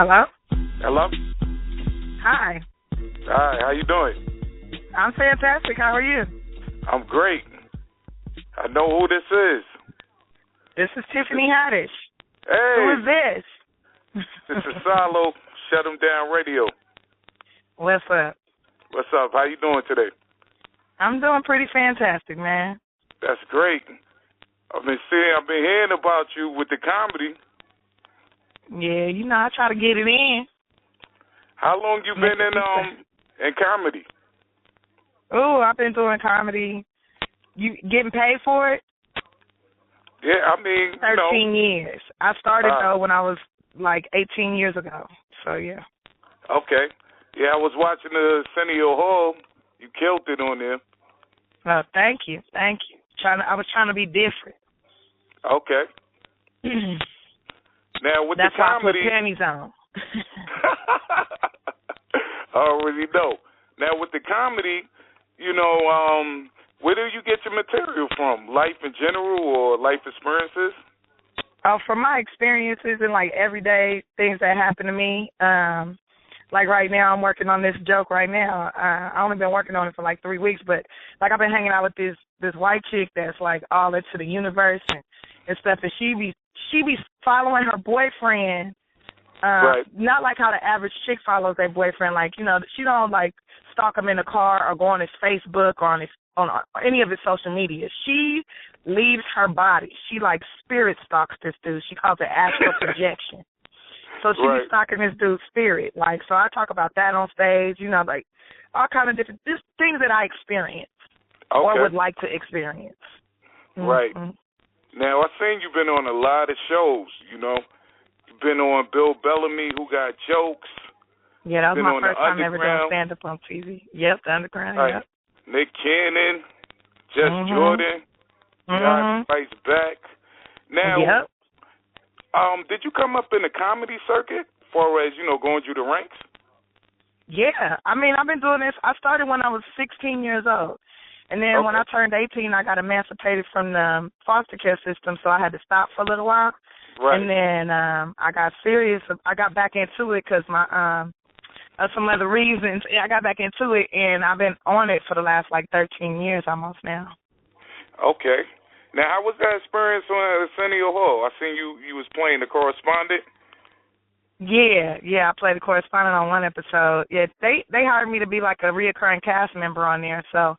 Hello? Hello? Hi. Hi, how you doing? I'm fantastic. How are you? I'm great. I know who this is. This is Tiffany Haddish. Hey. Who is this? This is Salo, Shut 'em Down Radio. What's up? What's up? How you doing today? I'm doing pretty fantastic, man. That's great. I've been hearing about you with the comedy. Yeah, you know, I try to get it in. How long you been in comedy? Oh, I've been doing comedy. You getting paid for it? Yeah, I mean, 13 years. I started, though, when I was, like, 18 years ago. So, yeah. Okay. Yeah, I was watching the Arsenio Hall. You killed it on there. Oh, thank you. Thank you. I was trying to be different. Okay. Now, with That's the comedy... why I put panties on. I already know. Now, with the comedy, where do you get your material from? Life in general or life experiences? Oh, from my experiences and, like, everyday things that happen to me. Like, right now, I'm working on this joke right now. I only been working on it for, like, 3 weeks, but, like, I've been hanging out with this white chick that's, like, all into the universe and stuff, and she be following her boyfriend. Right. Not like how the average chick follows their boyfriend. Like, she don't, like, stalk him in the car or go on his Facebook or on any of his social media. She leaves her body. She, like, spirit stalks this dude. She calls it astral projection. So she be stalking this dude's spirit. Like, so I talk about that on stage, like, all kind of different just things that I experienced or would like to experience. Right. Mm-hmm. Now, I've seen you've been on a lot of shows, You've been on Bill Bellamy, Who Got Jokes. Yeah, that was been my first time ever doing Underground. stand-up on TV. Yep, the Underground, Yep. Nick Cannon, Jess Jordan, John Fights Back. Now, did you come up in the comedy circuit as far as, going through the ranks? Yeah. I mean, I've been doing this. I started when I was 16 years old. And then when I turned 18, I got emancipated from the foster care system, so I had to stop for a little while. Right. And then I got serious. I got back into it because some other reasons. I got back into it, and I've been on it for the last, 13 years almost now. Okay. Now, how was that experience on Arsenio Hall? I seen you was playing the correspondent. Yeah, I played the correspondent on one episode. Yeah, they hired me to be like a reoccurring cast member on there. So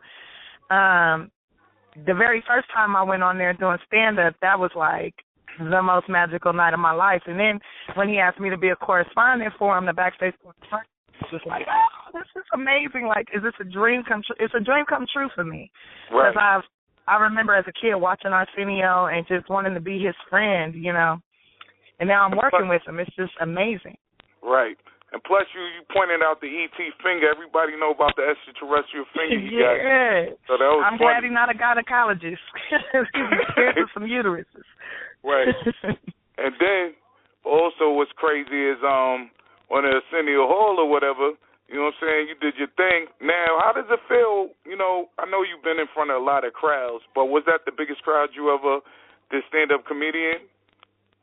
the very first time I went on there doing stand-up, that was like the most magical night of my life. And then when he asked me to be a correspondent for him, the backstage correspondent, it was like, oh, this is amazing. Like, is this a dream come true? It's a dream come true for me. Right. Because I remember as a kid watching Arsenio and just wanting to be his friend, And now I'm working with him. It's just amazing. Right. And plus, you pointed out the E.T. finger. Everybody know about the extraterrestrial finger you got. Yeah. So that was I'm glad he's not a gynecologist. He's scared of some uteruses. Right. And then, also what's crazy is on the Arsenio Hall or whatever, you know what I'm saying, you did your thing. Now, how does it feel, I know you've been in front of a lot of crowds, but was that the biggest crowd you ever did stand-up comedian?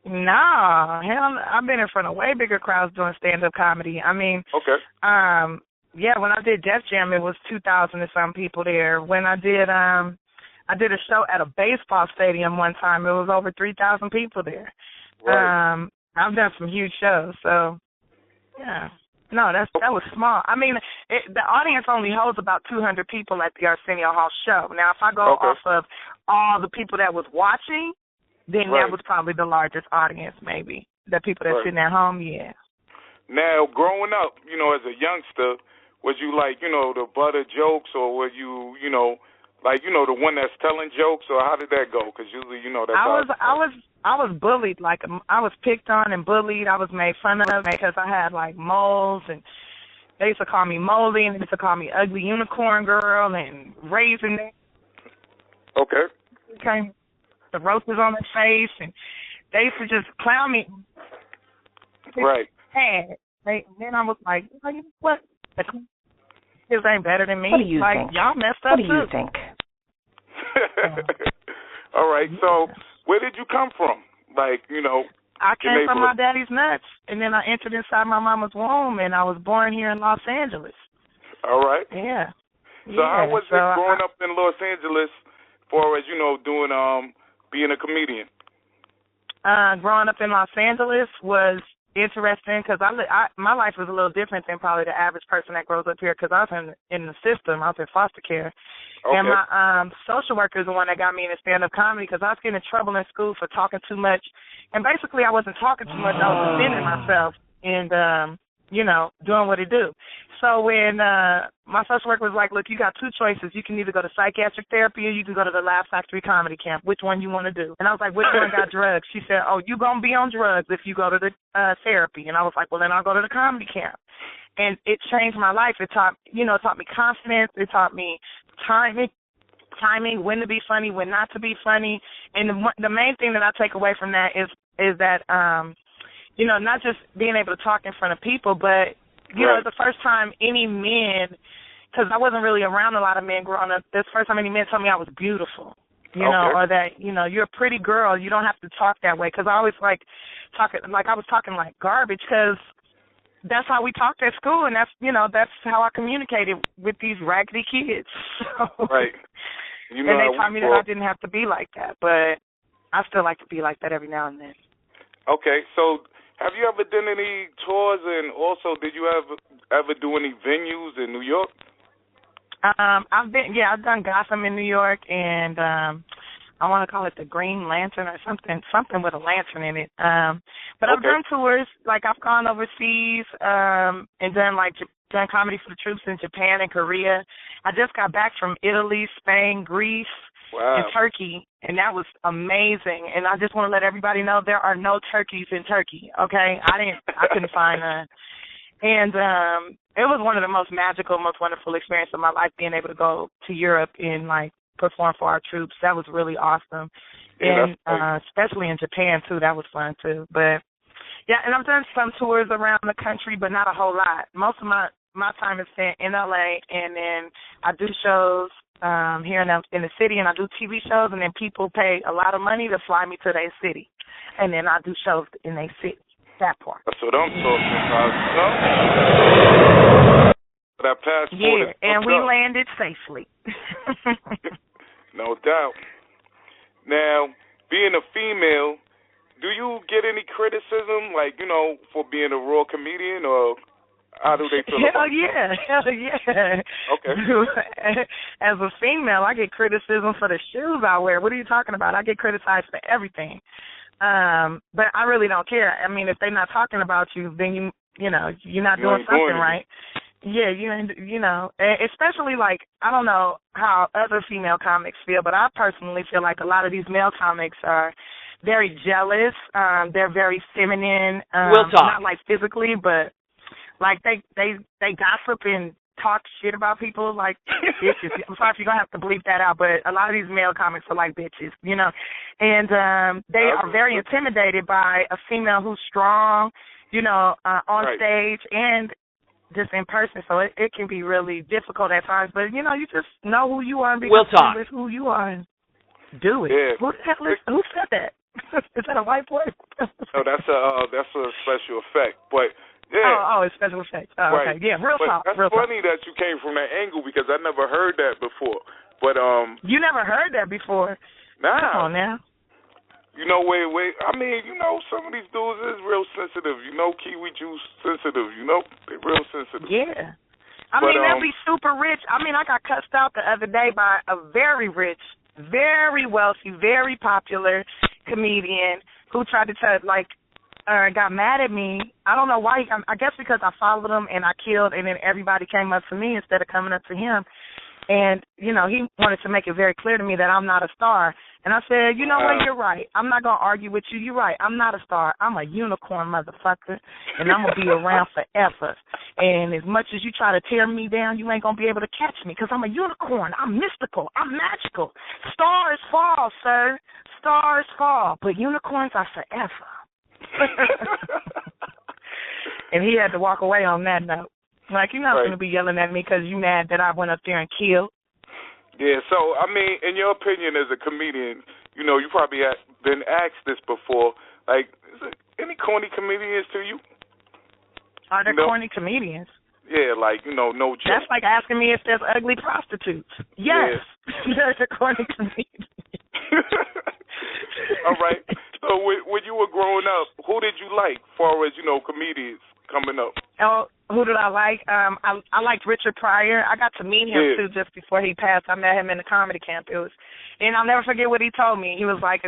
Nah, hell, I've been in front of way bigger crowds doing stand-up comedy. I mean, yeah, when I did Def Jam, it was 2,000 and some people there. When I did a show at a baseball stadium one time, it was over 3,000 people there. Right. I've done some huge shows, so yeah. No, that was small. I mean, the audience only holds about 200 people at the Arsenio Hall show. Now, if I go off of all the people that was watching, then that was probably the largest audience, maybe. The people that sitting at home, yeah. Now, growing up, as a youngster, was you like, the butt of jokes, or were you, the one that's telling jokes, or how did that go? Because usually, that's I was bullied. Like, I was picked on and bullied. I was made fun of because I had, moles, and they used to call me moldy, and they used to call me ugly unicorn girl and raisin. Okay. Came the roasters on their face, and they used to just clown me. Right. And then I was like, what? The kids ain't better than me. What do you think? Y'all messed up too. What do you think? All right, so where did you come from? I came from my daddy's nuts, and then I entered inside my mama's womb, and I was born here in Los Angeles. All right. Yeah. So how was it growing up in Los Angeles, as far as doing being a comedian? Growing up in Los Angeles was interesting because my life was a little different than probably the average person that grows up here because I was in the system. I was in foster care. Okay. And my social worker is the one that got me into stand-up comedy because I was getting in trouble in school for talking too much. And basically I wasn't talking too much. I was defending myself and, doing what it do. So when my social worker was like, look, you got two choices. You can either go to psychiatric therapy or you can go to the Laugh Factory comedy camp. Which one you want to do? And I was like, which one got drugs? She said, oh, you going to be on drugs if you go to the therapy. And I was like, well, then I'll go to the comedy camp. And it changed my life. It taught me confidence. It taught me timing, when to be funny, when not to be funny. And the main thing that I take away from that is that, not just being able to talk in front of people, but it's the first time any men, because I wasn't really around a lot of men growing up, this first time any men told me I was beautiful, or that, you're a pretty girl, you don't have to talk that way, because I always I was talking like garbage, because that's how we talked at school, and that's how I communicated with these raggedy kids. So, right. And they taught me that I didn't have to be like that, but I still like to be like that every now and then. Okay, so have you ever done any tours, and also did you ever do any venues in New York? I've done Gotham in New York, and I want to call it the Green Lantern or something with a lantern in it. But I've done tours, like I've gone overseas and done comedy for the troops in Japan and Korea. I just got back from Italy, Spain, Greece, and Turkey, and that was amazing. And I just want to let everybody know there are no turkeys in Turkey, okay? I couldn't find none. And it was one of the most magical, most wonderful experiences of my life, being able to go to Europe and, perform for our troops. That was really awesome. Yeah, and especially in Japan, too, that was fun, too. But, and I've done some tours around the country, but not a whole lot. Most of my time is spent in L.A., and then I do shows here in the city, and I do TV shows, and then people pay a lot of money to fly me to their city. And then I do shows in their city, that part. That's what I'm talking about. That passport and we landed safely. No doubt. Now, being a female, do you get any criticism, for being a raw comedian, or how do they feel about it? Hell yeah. Okay. As a female, I get criticism for the shoes I wear. What are you talking about? I get criticized for everything. But I really don't care. I mean, if they're not talking about you, then you're not doing something right. Yeah, especially I don't know how other female comics feel, but I personally feel like a lot of these male comics are very jealous. They're very feminine. We'll talk. Not physically, but they gossip and talk shit about people like bitches. I'm sorry if you're going to have to bleep that out, but a lot of these male comics are like bitches, And they are very intimidated by a female who's strong, on stage and just in person. So it can be really difficult at times. But, you just know who you are and be comfortable with who you are and do it. Yeah. Who said that? Is that a white boy? No, that's a special effect. But yeah. Oh, it's special effects. Oh, right. Okay. Yeah, real talk. That's funny that you came from that angle because I never heard that before. But you never heard that before? Nah. Come on now. Wait. I mean, some of these dudes is real sensitive. Kiwi juice sensitive. They're real sensitive. Yeah. I mean, they'll be super rich. I mean, I got cussed out the other day by a very rich, very wealthy, very popular comedian who tried to got mad at me. I don't know why. I guess because I followed him and I killed, and then everybody came up to me instead of coming up to him. And, he wanted to make it very clear to me that I'm not a star. And I said, you know what, you're right. I'm not going to argue with you. You're right. I'm not a star. I'm a unicorn, motherfucker, and I'm going to be around forever. And as much as you try to tear me down, you ain't going to be able to catch me because I'm a unicorn. I'm mystical. I'm magical. Stars fall, sir. Stars fall, but unicorns are forever. And he had to walk away on that note. You're not going to be yelling at me because you mad that I went up there and killed. Yeah, so, I mean, in your opinion as a comedian, you probably have been asked this before, any corny comedians to you? Are there corny comedians? Yeah, like, no joke. That's like asking me if there's ugly prostitutes. Yes, there's a corny comedian. All right. So when you were growing up, who did you like as far as, comedians coming up? Oh, who did I like? I liked Richard Pryor. I got to meet him, too, just before he passed. I met him in the comedy camp. And I'll never forget what he told me. He was like,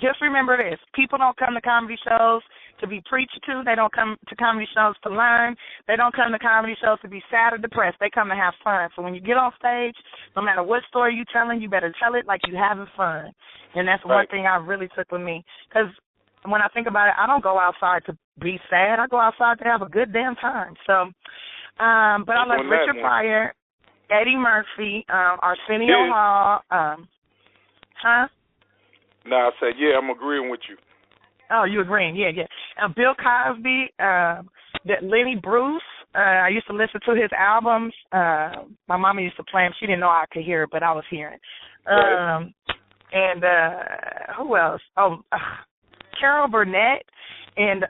just remember this. People don't come to comedy shows to be preached to. They don't come to comedy shows to learn. They don't come to comedy shows to be sad or depressed. They come to have fun. So when you get on stage, no matter what story you're telling, you better tell it like you're having fun. And that's one thing I really took with me. Because when I think about it, I don't go outside to be sad. I go outside to have a good damn time. So, but I like Richard Pryor, Eddie Murphy, Arsenio Hall. No, I said, I'm agreeing with you. Oh, you agreeing? Yeah. Bill Cosby, Lenny Bruce. I used to listen to his albums. My mama used to play them. She didn't know I could hear it, but I was hearing. And who else? Carol Burnett and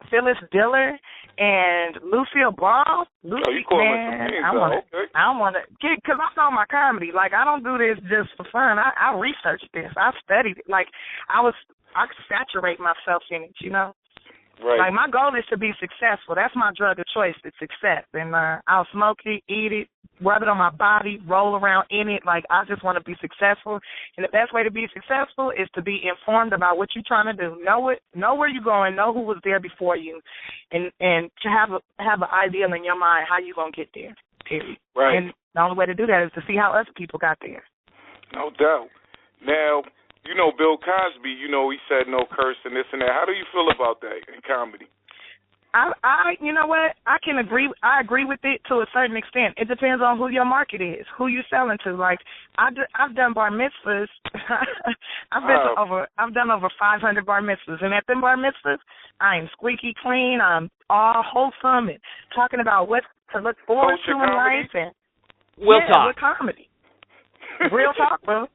Phyllis Diller and Lucille Ball. You calling some names, I want to get, because I know my comedy. Like, I don't do this just for fun. I researched this. I studied it. Like, I saturate myself in it, Right. Like, my goal is to be successful. That's my drug of choice, it's success. And I'll smoke it, eat it, rub it on my body, roll around in it. Like, I just want to be successful. And the best way to be successful is to be informed about what you're trying to do. Know where you're going, know who was there before you, and to have an ideal in your mind how you're going to get there, period. Right. And the only way to do that is to see how other people got there. No doubt. Now, Bill Cosby, he said no cursing, this and that. How do you feel about that in comedy? You know what? I agree with it to a certain extent. It depends on who your market is, who you selling to. Like, I've done bar mitzvahs. I've done over 500 bar mitzvahs, and at them bar mitzvahs, I am squeaky clean. I'm all wholesome and talking about what to look forward to in life. And talk. With comedy. Real talk, bro.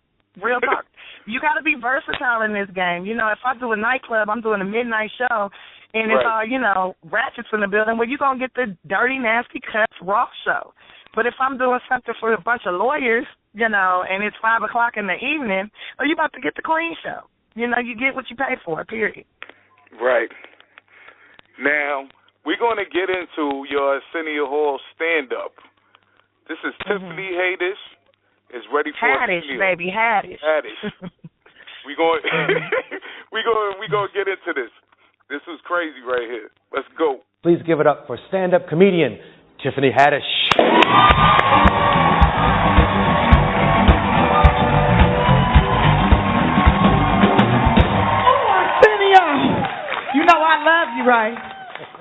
Real talk. You got to be versatile in this game. If I do a nightclub, I'm doing a midnight show, and it's all, ratchets in the building, well, you're going to get the dirty, nasty, cuts, raw show. But if I'm doing something for a bunch of lawyers, and it's 5 o'clock in the evening, well, you're about to get the clean show. You get what you pay for, period. Right. Now, we're going to get into your Arsenio Hall stand-up. This is Tiffany Haddish. Is ready for Haddish, baby, Haddish. we going to get into this. This is crazy right here. Let's go. Please give it up for stand-up comedian Tiffany Haddish. Arsenio, I love you, right?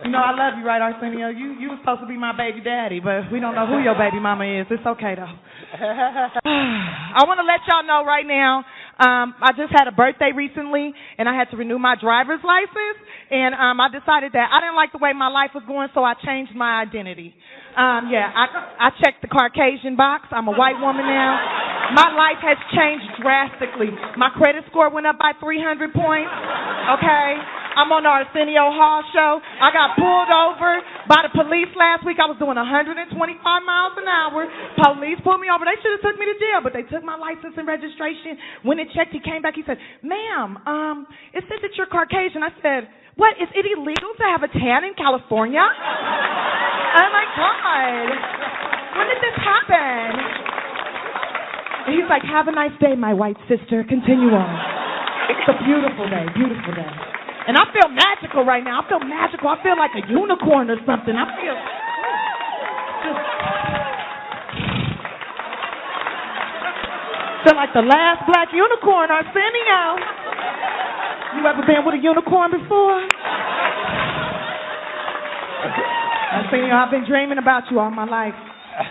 I love you, right, Arsenio? You were supposed to be my baby daddy, but we don't know who your baby mama is. It's okay, though. I want to let y'all know right now, I just had a birthday recently, and I had to renew my driver's license, and I decided that I didn't like the way my life was going, so I changed my identity. I checked the Caucasian box. I'm a white woman now. My life has changed drastically. My credit score went up by 300 points, okay? I'm on the Arsenio Hall show. I got pulled over by the police last week. I was doing 125 miles an hour. Police pulled me over. They should have took me to jail, but they took my license and registration. When it checked, he came back. He said, "Ma'am, it says that you're Caucasian." I said, "What? Is it illegal to have a tan in California?" Oh, my God. When did this happen? And he's like, "Have a nice day, my white sister. Continue on." It's a beautiful day, beautiful day. And I feel magical right now. I feel magical. I feel like a unicorn or something. I feel like the last black unicorn, Arsenio. You ever been with a unicorn before? Arsenio, I've been dreaming about you all my life.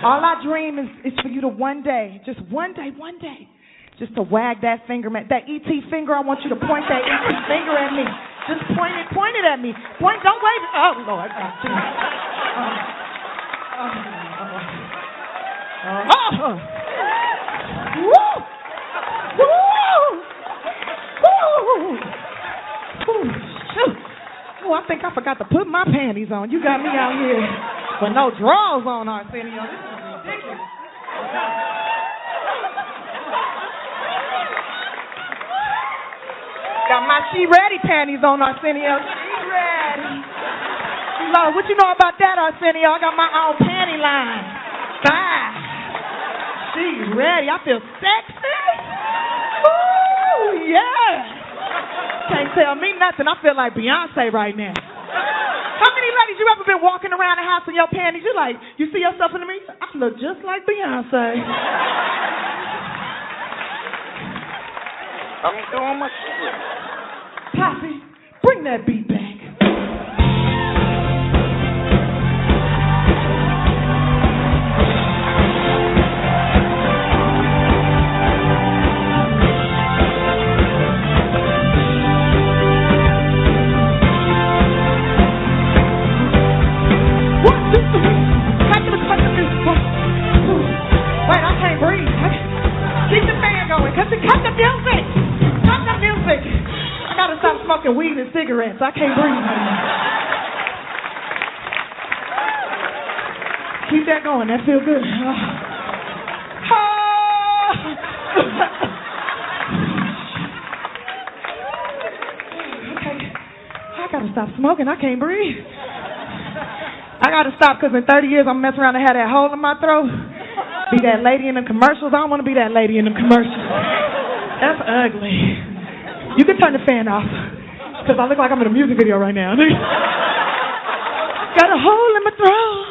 All I dream is for you to one day, just one day, just to wag that finger, man. That E.T. finger, I want you to point that E.T. finger at me. Just point it at me. Point, don't wave it. Oh, Lord. I forgot to put my panties on. You got me out here with no drawers on, Arsenio. This is ridiculous. Got my she ready panties on, Arsenio. She ready. Lord, what you know about that, Arsenio? I got my own panty line. Bye. She's ready. I feel sexy. Ooh, yeah. Can't tell me nothing. I feel like Beyonce right now. How many ladies you ever been walking around the house in your panties? You like, you see yourself in the mirror? I look just like Beyonce. I'm doing my shit. Poppy, bring that beat back. Wait, I can't breathe. Keep the fan going. Cut the music. Cut the music. I gotta stop smoking weed and cigarettes. I can't breathe anymore. Keep that going. That feels good. Okay. I gotta stop smoking. I can't breathe. I gotta stop because in 30 years I'm messing around and have that hole in my throat. Be that lady in the commercials. I don't want to be that lady in the commercials. That's ugly. You can turn the fan off because I look like I'm in a music video right now. Got a hole in my throat.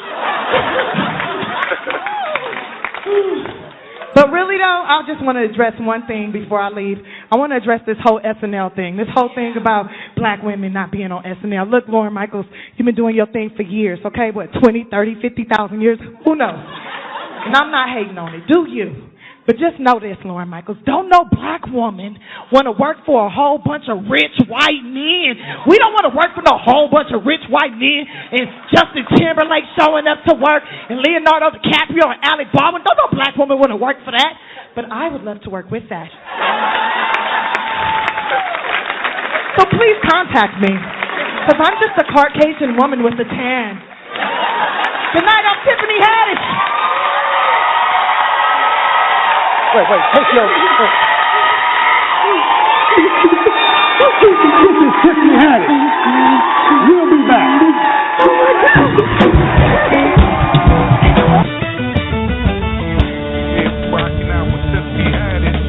But really though, I just want to address one thing before I leave. I want to address this whole SNL thing. This whole thing about black women not being on SNL. Look, Lauren Michaels, you've been doing your thing for years, okay? What, 20, 30, 50,000 years? Who knows? And I'm not hating on it, do you? But just know this, Lauren Michaels. Don't no black woman want to work for a whole bunch of rich white men. We don't want to work for no whole bunch of rich white men and Justin Timberlake showing up to work and Leonardo DiCaprio and Alec Baldwin. Don't no black woman want to work for that. But I would love to work with that. So please contact me. Because I'm just a Caucasian woman with a tan. Good night, I'm Tiffany Haddish. Wait, take your... This is Tiffany Haddish. We'll be back. Rocking out with Tiffany Haddish.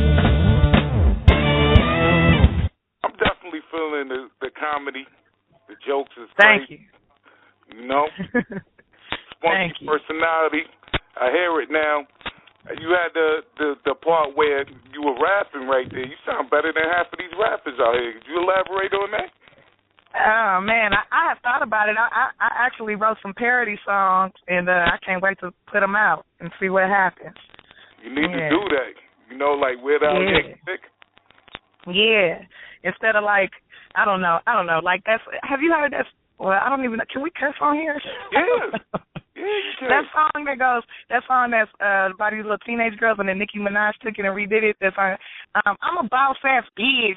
I'm definitely feeling the comedy. The jokes is great. Thank you. You know? Spunky personality. I hear it now. You had the part where you were rapping right there. You sound better than half of these rappers out here. Could you elaborate on that? Oh, man, I have thought about it. I actually wrote some parody songs, and I can't wait to put them out and see what happens. You need to do that. You know, like Weird Al Yankovic. Yeah. Instead of like, I don't know. Like that's. Have you heard that? Well, I don't even know. Can we curse on here? Yeah. That song that's about these little teenage girls, and then Nicki Minaj took it and redid it. That's I'm a boss ass bitch.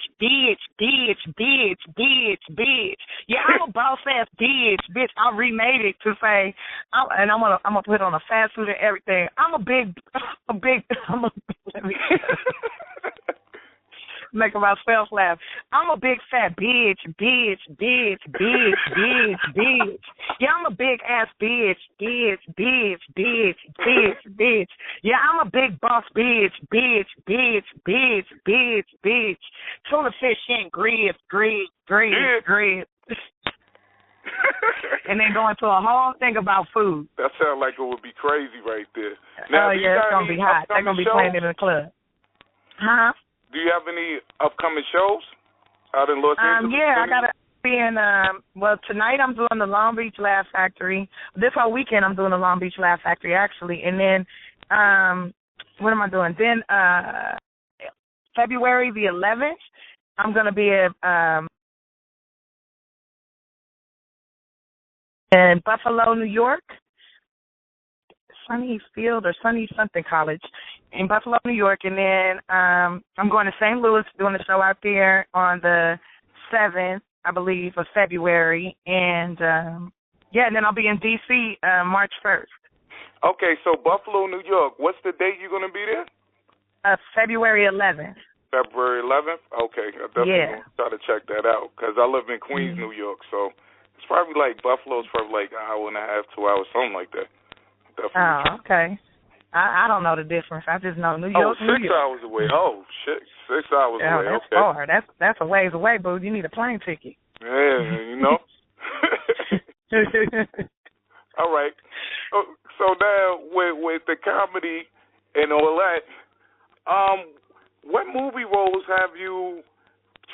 Yeah, I'm a boss ass bitch. I remade it to say, and I'm gonna put on a fast suit and everything. Let me making myself laugh. I'm a big fat bitch. Yeah, I'm a big ass bitch. Yeah, I'm a big boss bitch. Tuna fish and grits. And then go into a whole thing about food. That sounds like it would be crazy right there. Now, yeah, it's going to be hot. They're going to be playing it in the club. Huh? Do you have any upcoming shows out in Los Angeles? Yeah, I got to be in, tonight I'm doing the Long Beach Laugh Factory. This whole weekend I'm doing the Long Beach Laugh Factory, actually. And then, what am I doing? Then, February the 11th, I'm going to be at, in Buffalo, New York. Sunny Field or Sunny something college in Buffalo, New York, and then I'm going to St. Louis doing a show out there on the 7th, I believe, of February. And, and then I'll be in D.C. March 1st. Okay, so Buffalo, New York. What's the date you're going to be there? February 11th. February 11th? Okay, I definitely going to try to check that out because I live in Queens, New York, so it's probably like Buffalo's probably like an hour and a half, 2 hours, something like that. Definitely. Okay. I don't know the difference. I just know New York. 6 hours away. Oh, shit. 6 hours away. That's okay. far. That's a ways away, boo. You need a plane ticket. Yeah, you know. All right. So now with the comedy and all that, what movie roles have you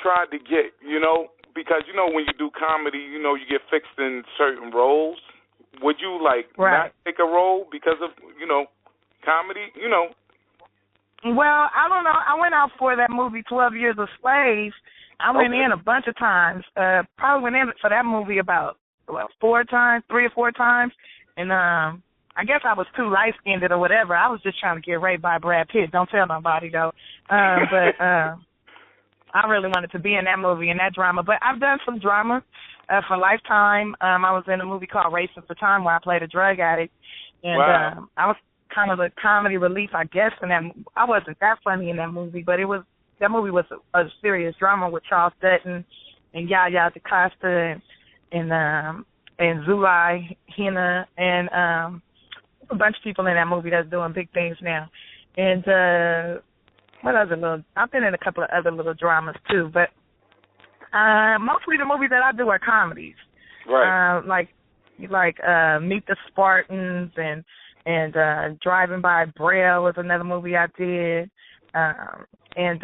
tried to get, you know? Because, you know, when you do comedy, you know, you get fixed in certain roles. Would you, like, not take a role because of, you know, comedy, you know? Well, I don't know. I went out for that movie, 12 Years a Slave. I went in a bunch of times. Probably went in for that movie about, 3 or 4 times. And I guess I was too light-skinned or whatever. I was just trying to get raped by Brad Pitt. Don't tell nobody, though. But I really wanted to be in that movie and that drama. But I've done some drama for Lifetime. I was in a movie called Racing for Time where I played a drug addict. And I was kind of the comedy relief, I guess. And I wasn't that funny in that movie, but that movie was a serious drama with Charles Dutton and Yahya DaCosta and Zulai Hina and a bunch of people in that movie that's doing big things now. And I've been in a couple of other little dramas too, but mostly the movies that I do are comedies. Right. Like Meet the Spartans and Driving by Braille was another movie I did. And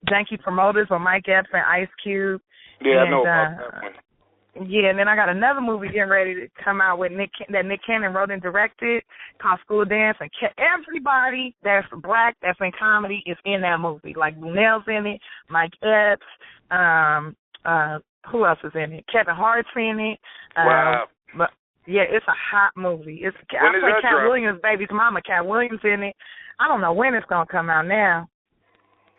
Janky Promoters with Mike Epps and Ice Cube. Yeah, I know about that one. Yeah, and then I got another movie getting ready to come out with Nick Cannon wrote and directed called School Dance. And everybody that's black that's in comedy is in that movie. Like Lunell's in it, Mike Epps, who else is in it? Kevin Hart's in it. Wow. But yeah, it's a hot movie. I play Cat Williams' baby's mama. Cat Williams in it. I don't know when it's gonna come out now.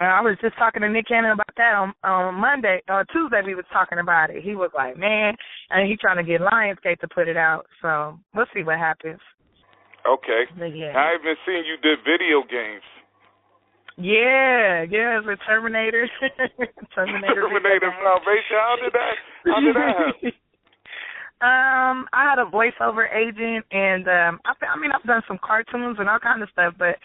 I was just talking to Nick Cannon about that on Monday or Tuesday. We was talking about it. He was like, man, and he trying to get Lionsgate to put it out. So we'll see what happens. Okay. Yeah. I even seen you did video games. Yeah, it's a Terminator. Terminator Salvation. How did that happen? I had a voiceover agent, and I've done some cartoons and all kind of stuff, but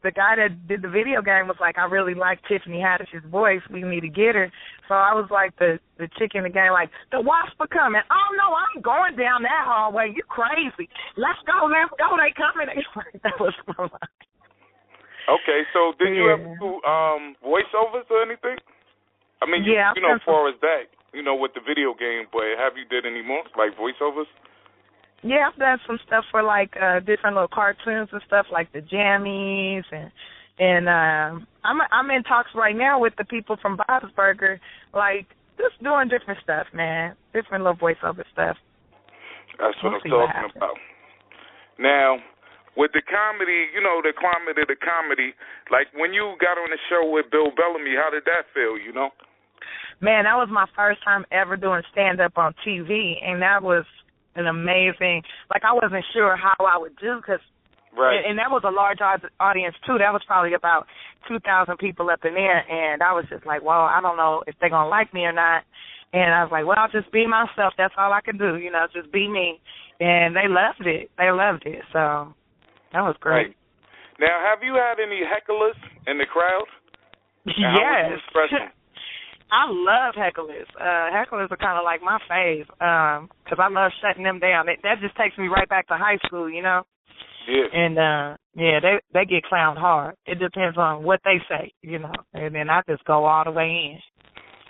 the guy that did the video game was like, I really like Tiffany Haddish's voice. We need to get her. So I was like the chick in the game, like, the wasp are coming. Oh, no, I'm going down that hallway. You crazy. Let's go. They coming. That was fun. Okay, so did you ever do voiceovers or anything? I mean, you know, as far as that, you know, with the video game, but have you did any more, like voiceovers? Yeah, I've done some stuff for like different little cartoons and stuff like the Jammies and I'm in talks right now with the people from Bob's Burger, like just doing different stuff, man, different little voiceover stuff. That's what I'm talking about. Now, with the comedy, you know, the comedy, like when you got on the show with Bill Bellamy, how did that feel, you know? Man, that was my first time ever doing stand-up on TV, and that was an amazing, like I wasn't sure how I would do because, and that was a large audience too. That was probably about 2,000 people up in there, and I was just like, well, I don't know if they're going to like me or not. And I was like, well, I'll just be myself. That's all I can do, you know, just be me. And they loved it. So that was great. Right. Now, have you had any hecklers in the crowd? Yes. I love hecklers. Hecklers are kind of like my fave because I love shutting them down. That just takes me right back to high school, you know? Yeah. And, they get clowned hard. It depends on what they say, you know, and then I just go all the way in.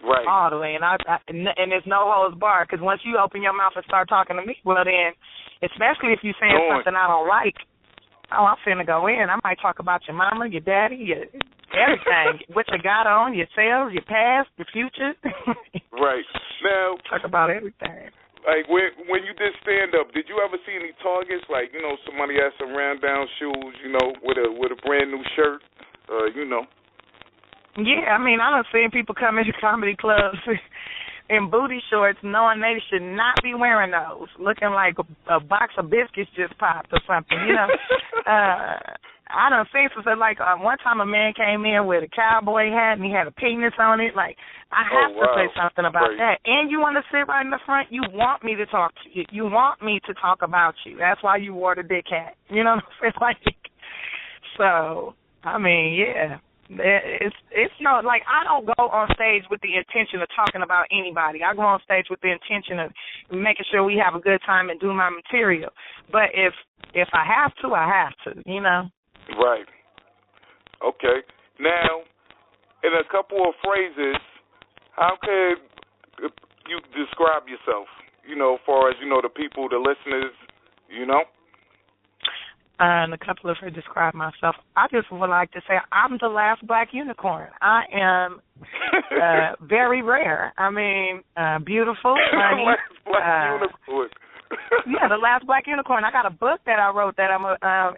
Right. All the way. And there's no holds barred because once you open your mouth and start talking to me, well, then, especially if you're saying something I don't like, I'm finna go in. I might talk about your mama, your daddy, everything. What you got on, your sales, your past, your future. Right. Now, talk about everything. Like when you did stand up, did you ever see any targets? Like, you know, somebody had some round down shoes, you know, with a brand new shirt, you know. Yeah, I mean, I done seen people come into comedy clubs in booty shorts knowing they should not be wearing those, looking like a box of biscuits just popped or something, you know. I done seen something like one time a man came in with a cowboy hat and he had a penis on it. Like, I have to say something about that. And you want to sit right in the front? You want me to talk to you. You want me to talk about you. That's why you wore the dick hat. You know what I'm saying? Like, so, I mean, yeah. It's no, like, I don't go on stage with the intention of talking about anybody. I go on stage with the intention of making sure we have a good time and do my material. But if I have to, I have to, you know. Right. Okay. Now, in a couple of phrases, how could you describe yourself, you know, as far as, you know, the people, the listeners, you know? And a couple of her describe myself. I just would like to say I'm the last black unicorn. I am very rare. I mean, beautiful, funny. The last black unicorn. Yeah, the last black unicorn. I got a book that I wrote that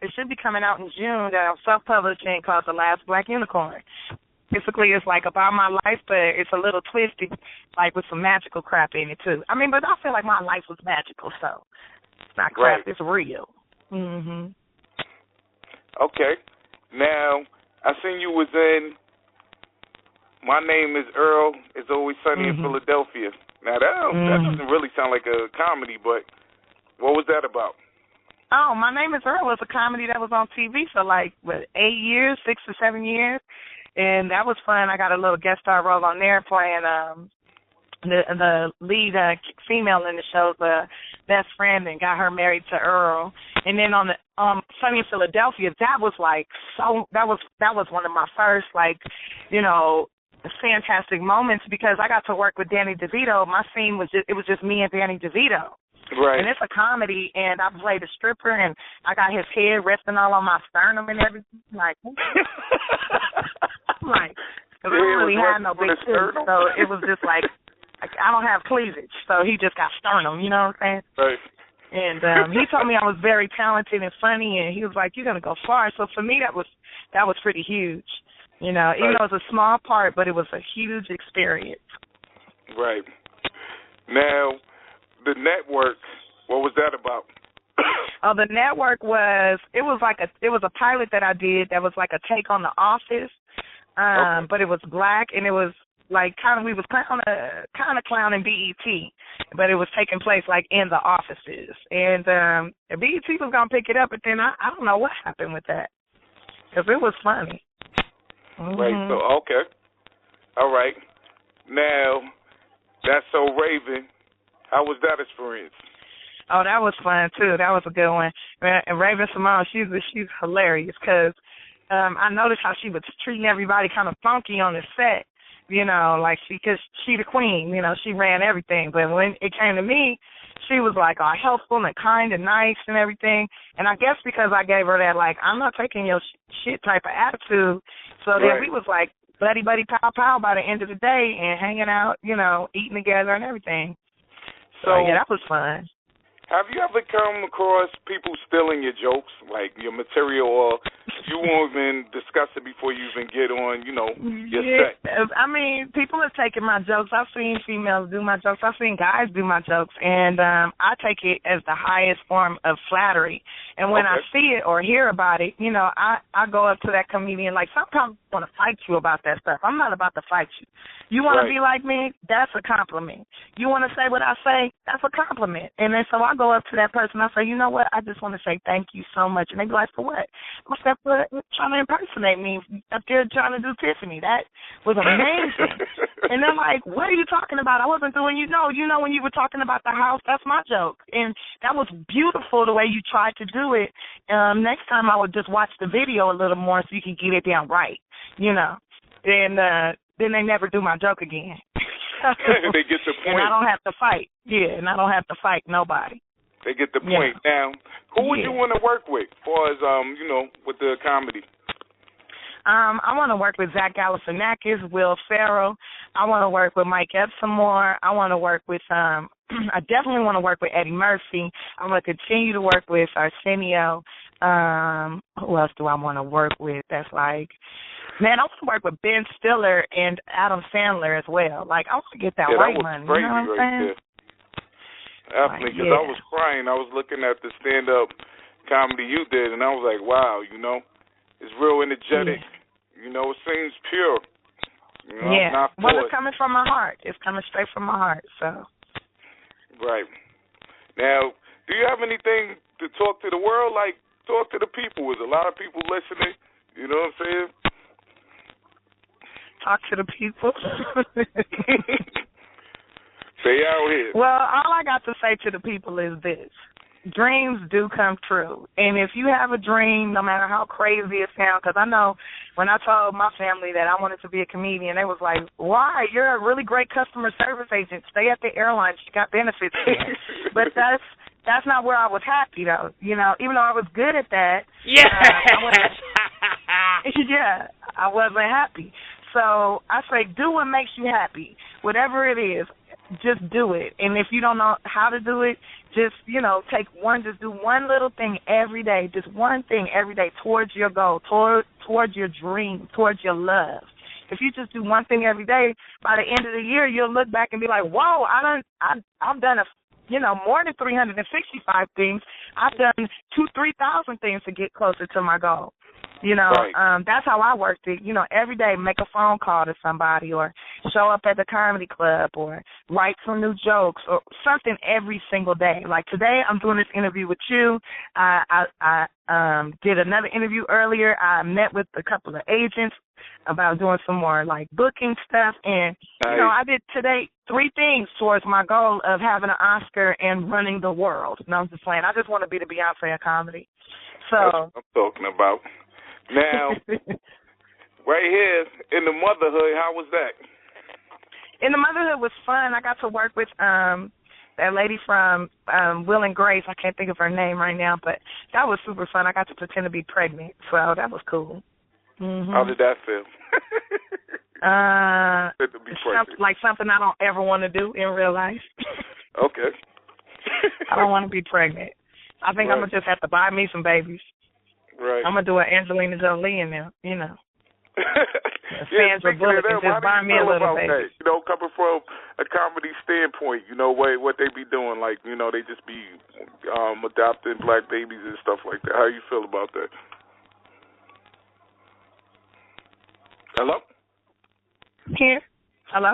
it should be coming out in June that I'm self-publishing called The Last Black Unicorn. Basically, it's like about my life, but it's a little twisty, like with some magical crap in it too. I mean, but I feel like my life was magical, so it's not crap. Right. It's real. Mhm. Okay. Now, I seen you was in My Name Is Earl. It's Always Sunny in Philadelphia. Now, that doesn't really sound like a comedy, but what was that about? Oh, My Name Is Earl was a comedy that was on TV for like, 8 years, 6 or 7 years, and that was fun. I got a little guest star role on there playing the lead female in the show's best friend and got her married to Earl. And then on the Sunny in Philadelphia, that was like that was one of my first, like, you know, fantastic moments because I got to work with Danny DeVito. My scene was just me and Danny DeVito. Right. And it's a comedy, and I played a stripper, and I got his head resting all on my sternum and everything. Like, like, because I don't really have no big tits, so it was just like, I don't have cleavage, so he just got sternum, you know what I'm saying? Right. And he told me I was very talented and funny, and he was like, "You're gonna go far." So for me, that was pretty huge, you know. Right. Even though it was a small part, but it was a huge experience. Right. Now, the network, what was that about? Oh, the network was a pilot that I did that was like a take on The Office, okay. But it was black and it was. Like we was kind of clowning BET, but it was taking place like in the offices, and BET was gonna pick it up, but then I don't know what happened with that because it was funny. Right. So okay, all right. Now, That's So Raven. How was that experience? Oh, that was fun too. That was a good one. And Raven Simone, she's hilarious because I noticed how she was treating everybody kind of funky on the set. You know, like because she the queen, you know, she ran everything. But when it came to me, she was like all helpful and kind and nice and everything. And I guess because I gave her that, like, I'm not taking your shit type of attitude. So then we was like buddy, pow, pow by the end of the day and hanging out, you know, eating together and everything. So, yeah, that was fun. Have you ever come across people stealing your jokes, like your material, or you won't even discuss it before you even get on, you know, your set? I mean, people have taken my jokes. I've seen females do my jokes. I've seen guys do my jokes, and I take it as the highest form of flattery. And when I see it or hear about it, you know, I go up to that comedian. Like, sometimes I want to fight you about that stuff. I'm not about to fight you. You want to be like me? That's a compliment. You want to say what I say? That's a compliment. And then so I go up to that person. I say, you know what? I just want to say thank you so much. And they be like, for what? I said, for trying to impersonate me up there trying to do Tiffany. That was amazing. And they're like, what are you talking about? I wasn't doing, you know when you were talking about the house, that's my joke. And that was beautiful the way you tried to do it. Next time I would just watch the video a little more so you can get it down right, you know. And then they never do my joke again. They get the point. And I don't have to fight. Yeah, and I don't have to fight nobody. They get the point. Now, who would you want to work with as far as, you know, with the comedy? I want to work with Zach Galifianakis, Will Ferrell. I want to work with Mike Epps some more. I want to work with, I definitely want to work with Eddie Murphy. I want to continue to work with Arsenio. Who else do I want to work with that's like, Man, I want to work with Ben Stiller and Adam Sandler as well. Like, I want to get that white money. Crazy, you know what I'm saying? There. Definitely, because I was crying. I was looking at the stand-up comedy you did, and I was like, wow, you know, it's real energetic. Yeah. You know, it seems pure. You know, not well, it's coming from my heart. It's coming straight from my heart, so. Right. Now, do you have anything to talk to the world? Like, talk to the people. There's a lot of people listening. You know what I'm saying? Talk to the people. Stay out here. Well, all I got to say to the people is this. Dreams do come true. And if you have a dream, no matter how crazy it sounds, because I know when I told my family that I wanted to be a comedian, they was like, why? You're a really great customer service agent. Stay at the airlines. You got benefits there. But that's not where I was happy, though. You know, even though I was good at that. Yeah. I wasn't happy. So I say, do what makes you happy. Whatever it is, just do it. And if you don't know how to do it, just, you know, just do one little thing every day, just one thing every day towards your goal, towards your dream, towards your love. If you just do one thing every day, by the end of the year, you'll look back and be like, whoa, I've done more than 365 things. I've done 2,000-3,000 things to get closer to my goal. You know, right. That's how I worked it. You know, every day make a phone call to somebody or show up at the comedy club or write some new jokes or something every single day. Like today I'm doing this interview with you. I did another interview earlier. I met with a couple of agents about doing some more, like, booking stuff. And, you know, I did today 3 things towards my goal of having an Oscar and running the world. No, I'm just playing. I just want to be the Beyonce of comedy. So that's what I'm talking about. Now, right here in the Motherhood, how was that? In the Motherhood was fun. I got to work with that lady from Will and Grace. I can't think of her name right now, but that was super fun. I got to pretend to be pregnant, so that was cool. Mm-hmm. How did that feel? Like something I don't ever want to do in real life. Okay. I don't want to be pregnant. I think I'm going to just have to buy me some babies. Right. I'm going to do an Angelina Jolie in there, you know. Sandra Bullock and just buy me a little baby. That? You know, coming from a comedy standpoint, you know, what they be doing, like, you know, they just be adopting black babies and stuff like that. How you feel about that? Hello? Here. Hello?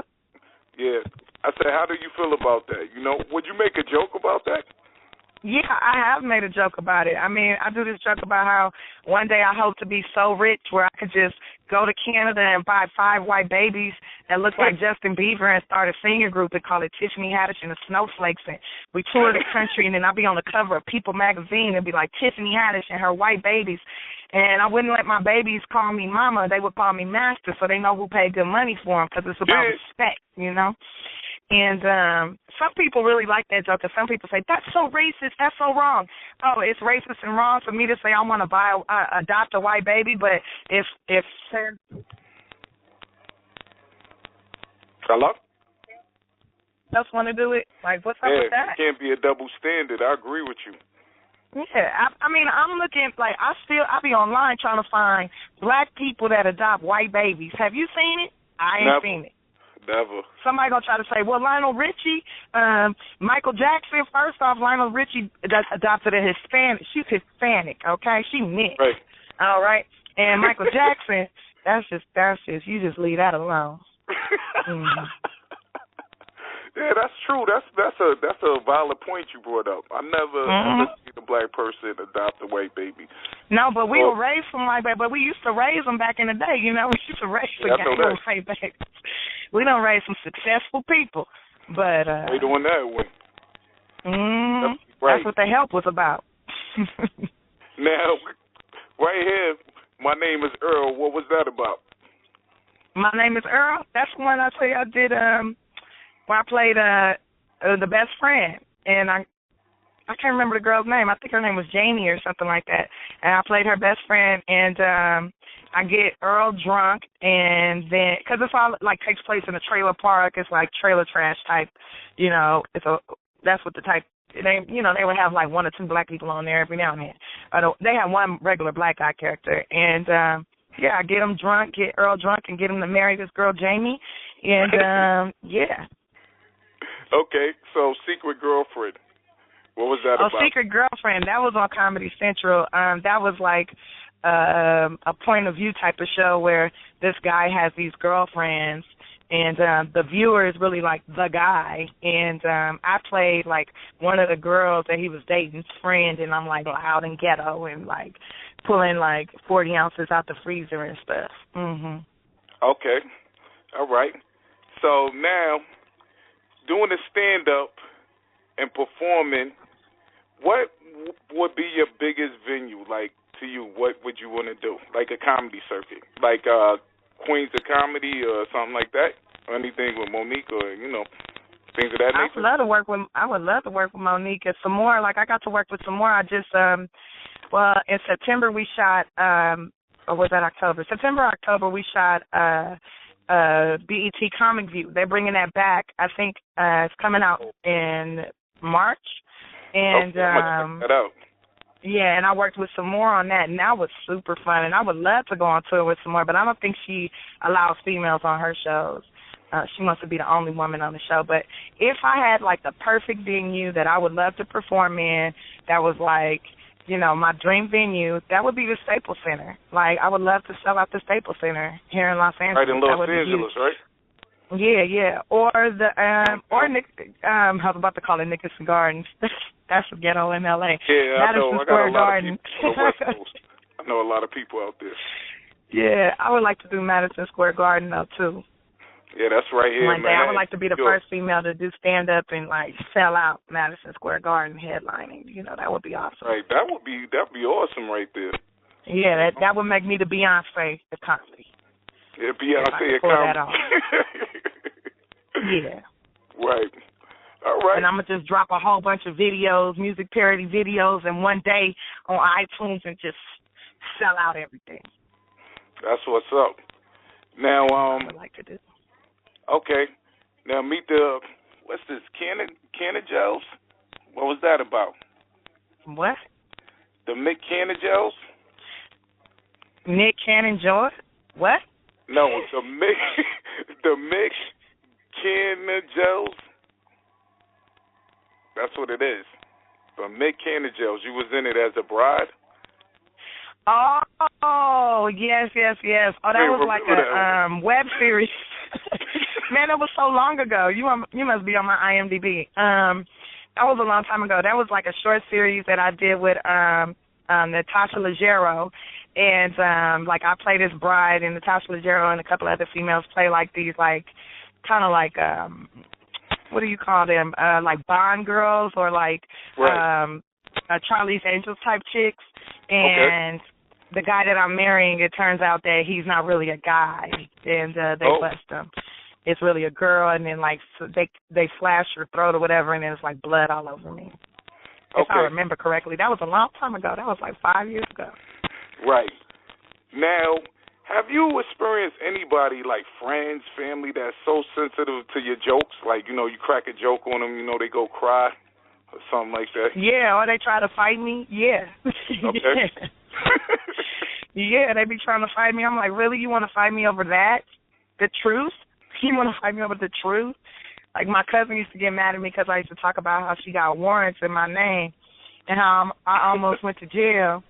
Yeah. I said, how do you feel about that? You know, would you make a joke about that? Yeah, I have made a joke about it. I mean, I do this joke about how one day I hope to be so rich where I could just go to Canada and buy 5 white babies that look like Justin Bieber and start a singing group and call it Tiffany Haddish and the Snowflakes. And we tour the country, and then I'll be on the cover of People magazine and be like Tiffany Haddish and her white babies. And I wouldn't let my babies call me mama. They would call me master, so they know who paid good money for them because it's about respect, you know. And some people really like that joke, and some people say, that's so racist, that's so wrong. Oh, it's racist and wrong for me to say I want to adopt a white baby, but if Hello? else want to do it, like, what's up with that? It can't be a double standard. I agree with you. Yeah, I mean, I'm looking, like, I be online trying to find black people that adopt white babies. Have you seen it? I ain't seen it. Never. Somebody gonna try to say, well, Lionel Richie, Michael Jackson. First off, Lionel Richie adopted a Hispanic. She's Hispanic, okay? She mixed. Right. All right. And Michael Jackson, that's just. You just leave that alone. Mm-hmm. Yeah, that's true. That's a valid point you brought up. I never seen a black person adopt a white baby. No, but we were raised from white babies. But we used to raise them back in the day. You know, we used to raise a gang of white babies. We don't raise some successful people, but they doing that way. That's what the help was about. Now, right here, My Name Is Earl. What was that about? My Name Is Earl. That's the one I tell you I did. Where I played the best friend, and I can't remember the girl's name. I think her name was Jamie or something like that. And I played her best friend, and I get Earl drunk, and then because it's all like takes place in a trailer park, it's like trailer trash type, you know. That's what the type. They would have like 1 or 2 black people on there every now and then. They have one regular black guy character, and Yeah, I get him drunk, get Earl drunk, and get him to marry this girl, Jamie. And, yeah. Okay, so Secret Girlfriend. What was that about? Secret Girlfriend. That was on Comedy Central. That was like a point of view type of show where this guy has these girlfriends, and the viewer is really like the guy. And I played like one of the girls that he was dating's friend, and I'm like loud and ghetto and like pulling like 40 ounces out the freezer and stuff. Mhm. Okay. All right. So now, doing a stand-up and performing, what would be your biggest venue, like, to you? What would you want to do? Like a comedy circuit? Like Queens of Comedy or something like that? Or anything with Monique or, things of that nature? I would love to work with Monique and some more. Like, I got to work with some more. I just, in September we shot, or was that October? October we shot BET Comic View. They're bringing that back. I think it's coming out in March. And check that out. Yeah, and I worked with some more on that, and that was super fun. And I would love to go on tour with some more, but I don't think she allows females on her shows. She wants to be the only woman on the show. But if I had, like, the perfect venue that I would love to perform in, that was, like, my dream venue, that would be the Staples Center. Like, I would love to sell out the Staples Center here in Los Angeles. Right in Los Angeles, right? Yeah. Or I was about to call it Nicholson Gardens. That's the ghetto in L.A. Yeah, Madison Square Garden. I know a lot of people out there. Yeah, I would like to do Madison Square Garden, though, too. Yeah, that's right here, One day I would like to be the first female to do stand-up and, like, sell out Madison Square Garden headlining. That would be awesome. Right, that'd be awesome right there. Yeah, that would make me the Beyonce of comedy. Yeah, Beyonce of pull comedy. that off. Yeah. Right. All right. And I'm going to just drop a whole bunch of videos, music parody videos, and one day on iTunes and just sell out everything. That's what's up. Now, I would like to do. Okay. Now meet what's this, Canna Gels? What was that about? What? The Mick Canna Gels? Nick Cannon George? What? No, the Mick Canna Gels. That's what it is. The Mick Canna Gels. You was in it as a bride? Oh, yes. Oh, that was like a web series. Man, that was so long ago. You must be on my IMDb. That was a long time ago. That was like a short series that I did with Natasha Leggero. And, like, I play this bride, and Natasha Leggero and a couple other females play, like, these, like, kind of like, what do you call them? Like Bond girls or, like, right. Charlie's Angels type chicks. And the guy that I'm marrying, it turns out that he's not really a guy. And they bust him. It's really a girl, and then, like, so they slash her throat or whatever, and then it's, like, blood all over me. If I remember correctly. That was a long time ago. That was, like, 5 years ago. Right. Now, have you experienced anybody, like friends, family, that's so sensitive to your jokes? Like, you crack a joke on them, they go cry or something like that? Yeah, or they try to fight me. Yeah. Okay. Yeah, they be trying to fight me. I'm like, really? You want to fight me over that? The truth? You want to fight me over the truth? Like, my cousin used to get mad at me because I used to talk about how she got warrants in my name and how I almost went to jail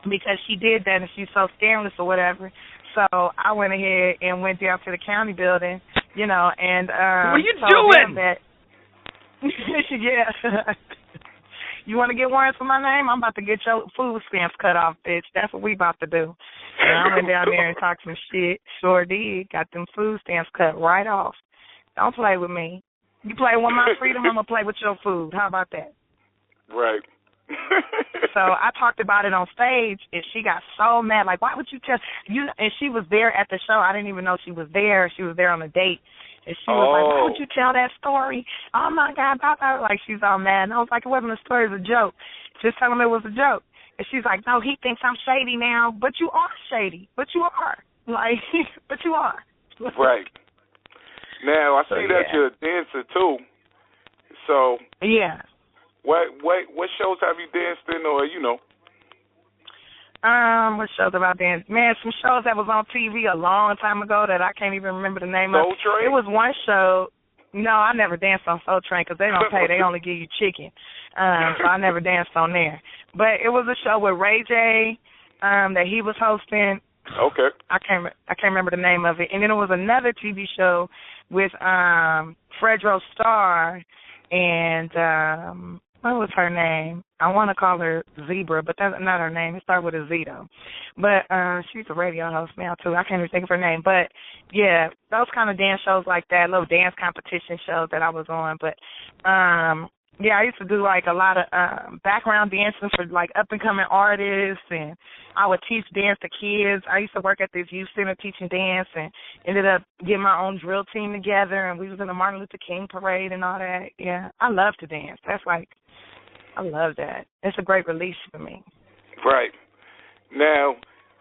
because she did that and she's so scandalous or whatever. So I went ahead and went down to the county building, and what are you doing? Yeah. You want to get warrants for my name? I'm about to get your food stamps cut off, bitch. That's what we about to do. And I went down there and talked some shit. Sure did. Got them food stamps cut right off. Don't play with me. You play with my freedom, I'm going to play with your food. How about that? Right. So I talked about it on stage, and she got so mad. Like, why would you tell you? And she was there at the show. I didn't even know she was there. She was there on a date. And she was like, why would you tell that story? Oh, my God. Like, she's all mad. And I was like, it wasn't a story. It was a joke. Just tell him it was a joke. And she's like, no, he thinks I'm shady now. But you are shady. But you are. Like, but you are. Right. Now, I see that you're a dancer, too. So, yeah. What shows have you danced in, or What shows about dance? Man, some shows that was on TV a long time ago that I can't even remember the name of. Soul Train? It was one show. No, I never danced on Soul Train because they don't pay. They only give you chicken. So I never danced on there. But it was a show with Ray J that he was hosting. Okay. I can't remember the name of it. And then it was another TV show with Fredro Starr and what was her name? I want to call her Zebra, but that's not her name. It started with a Z, though. But she's a radio host now, too. I can't even think of her name. But, yeah, those kind of dance shows like that, little dance competition shows that I was on. But, yeah, I used to do, like, a lot of background dancing for, like, up-and-coming artists, and I would teach dance to kids. I used to work at this youth center teaching dance and ended up getting my own drill team together, and we was in the Martin Luther King parade and all that. Yeah, I love to dance. That's, like, I love that. It's a great release for me. Right. Now,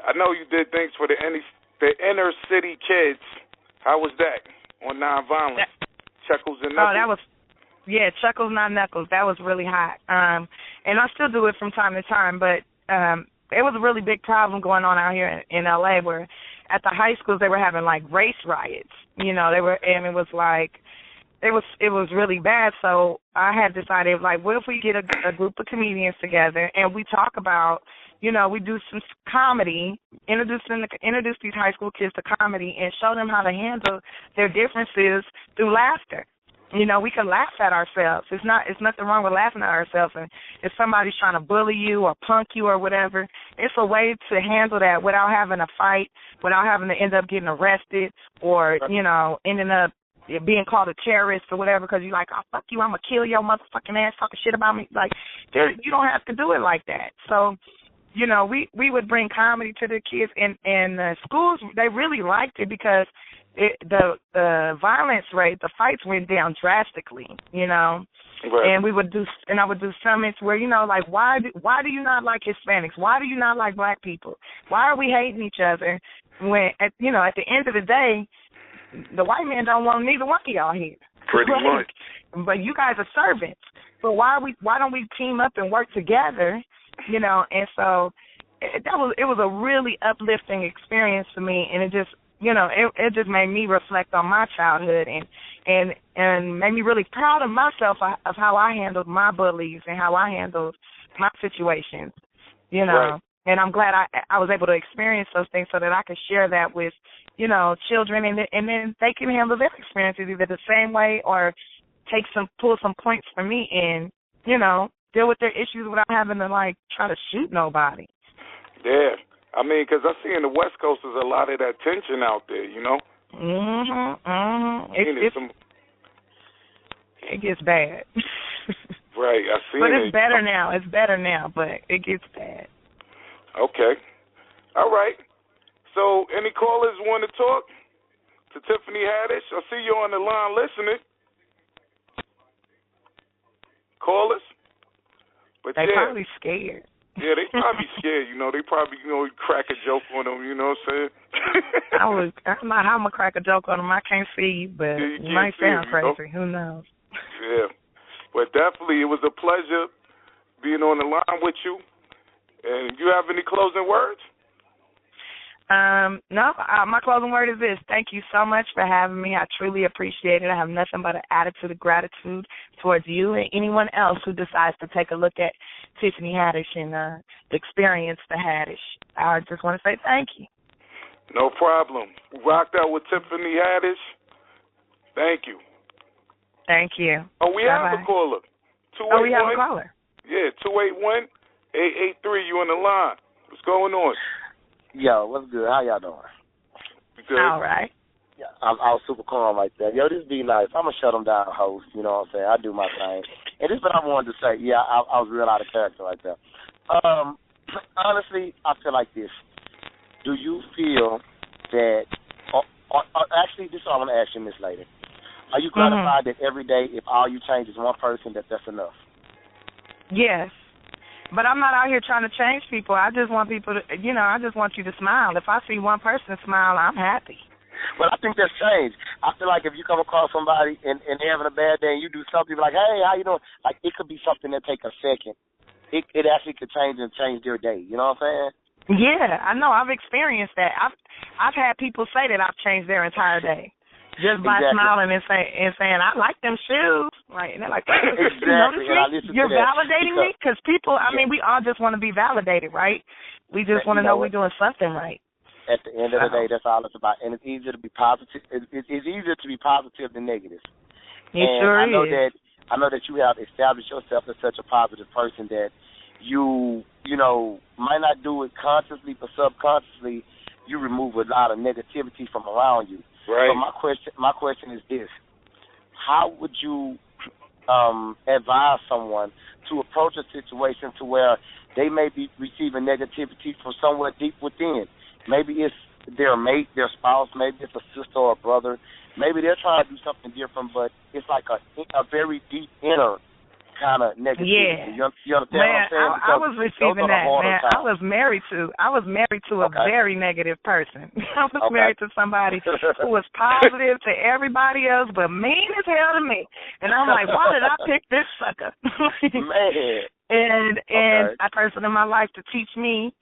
I know you did things for the inner city kids. How was that on Nonviolence? Chuckles and Knuckles? Oh, that was, yeah, Chuckles Not Knuckles. That was really hot. And I still do it from time to time, but it was a really big problem going on out here in L.A. where at the high schools they were having, like, race riots. You know, and it was like, it was really bad, so I had decided, like, what if we get a group of comedians together and we talk about, you know, we do some comedy, introduce these high school kids to comedy and show them how to handle their differences through laughter. You know, we can laugh at ourselves. It's nothing wrong with laughing at ourselves. And if somebody's trying to bully you or punk you or whatever, it's a way to handle that without having a fight, without having to end up getting arrested or, you know, ending up being called a terrorist or whatever because you're like, oh, fuck you, I'm going to kill your motherfucking ass talking shit about me. Like, you don't have to do it like that. So, you know, we would bring comedy to the kids, and the schools, they really liked it because the violence rate, the fights went down drastically, you know. Right. And I would do summits where, you know, like, why do you not like Hispanics? Why do you not like black people? Why are we hating each other when, at the end of the day, the white man don't want neither one of y'all here. Pretty much. But you guys are servants. So why don't we team up and work together? You know, and so it was a really uplifting experience for me, and it just, you know, it just made me reflect on my childhood and made me really proud of myself of how I handled my bullies and how I handled my situations. You know. Right. And I'm glad I was able to experience those things so that I could share that with, you know, children, and then they can handle their experiences either the same way or pull some points from me and, you know, deal with their issues without having to, like, try to shoot nobody. Yeah. I mean, because I see in the West Coast there's a lot of that tension out there, you know? It gets bad. Right. I see it. But it's better now. It's better now, but it gets bad. Okay. All right. So, any callers want to talk to Tiffany Haddish? I see you on the line listening. Callers? But they probably scared. Yeah, they probably scared. You know, they probably, you know, crack a joke on them. You know what I'm saying? I'm not how I'm gonna crack a joke on them. I can't see you, but it might sound crazy. Who knows? Yeah. But definitely, it was a pleasure being on the line with you. And you have any closing words? No, my closing word is this. Thank you so much for having me. I truly appreciate it. I have nothing but an attitude of gratitude towards you and anyone else who decides to take a look at Tiffany Haddish and experience the Haddish. I just want to say thank you. No problem. We rocked out with Tiffany Haddish. Thank you. Thank you. Oh, we have a caller. We have a caller. Yeah, 281-883. You on the line. What's going on? Yo, what's good? How y'all doing? Good. All right. Yeah, I was super calm like that. Yo, this be nice. I'm going to shut them down, host. You know what I'm saying? I do my thing. And this is what I wanted to say. Yeah, I was real out of character right there. Honestly, I feel like this. Do you feel that, or actually, this is what I want to ask you, Miss Lady. Are you gratified that every day, if all you change is one person, that's enough? Yes. But I'm not out here trying to change people. I just want people to, you know, I just want you to smile. If I see one person smile, I'm happy. Well, I think that's changed. I feel like if you come across somebody and they're having a bad day and you do something like, hey, how you doing? Like, it could be something that take a second. It actually could change their day. You know what I'm saying? Yeah, I know. I've experienced that. I've had people say that I've changed their entire day just by smiling and saying I like them shoes. Like, and they're like, exactly. You're validating me? Because people, I mean, we all just want to be validated, right? We just want to know we're doing something right. At the end of the day, that's all it's about. And it's easier to be positive. It's easier to be positive than negative. It sure is. I know that you have established yourself as such a positive person that you might not do it consciously, but subconsciously you remove a lot of negativity from around you. Right. So my question is this: how would you advise someone to approach a situation to where they may be receiving negativity from somewhere deep within? Maybe it's their mate, their spouse, maybe it's a sister or a brother. Maybe they're trying to do something different, but it's like a very deep inner kind of negativity. Yeah. You understand what I'm saying? I was receiving that, man. I was married to a very negative person. I was married to somebody who was positive to everybody else, but mean as hell to me. And I'm like, why did I pick this sucker? Man. And a person in my life to teach me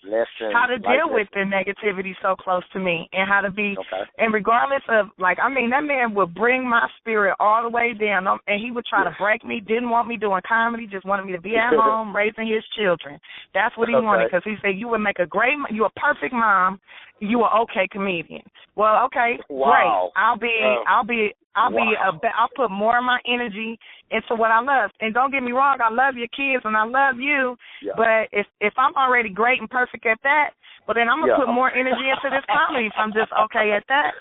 how to deal with the negativity so close to me and how to be, and regardless of, like, I mean, that man would bring my spirit all the way down, and he would try to break me, didn't want me doing comedy, just wanted me to be at home raising his children. That's what he wanted, because he said, you would make you a perfect mom, you an okay comedian. Well, okay, great. I'll put more of my energy into what I love. And don't get me wrong, I love your kids and I love you. Yeah. But if I'm already great and perfect at that, well then I'm gonna put more energy into this comedy if I'm just okay at that.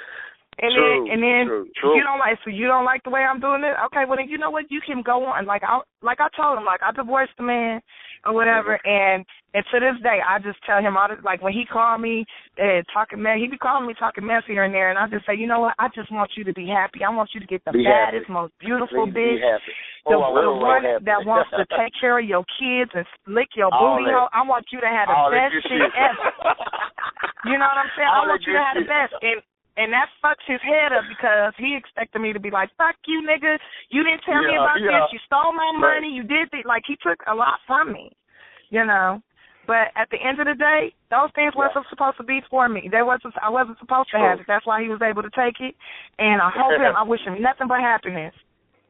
And then you don't like the way I'm doing it. Okay, well then you know what, you can go on. Like I told him, like I divorced the man or whatever, and to this day I just tell him all this, like when he called me talking mess, he be calling me talking mess here and there, and I just say, you know what, I just want you to be happy. I want you to get the baddest, most beautiful bitch, the one that wants to take care of your kids and lick your booty hole. I want you to have the best shit ever. You know what I'm saying? I want you to have the best. And that fucks his head up because he expected me to be like, fuck you, nigga. You didn't tell me about this. You stole my money. You did this. Like, he took a lot from me, you know. But at the end of the day, those things wasn't supposed to be for me. I wasn't supposed to have it. That's why he was able to take it. And I wish him nothing but happiness.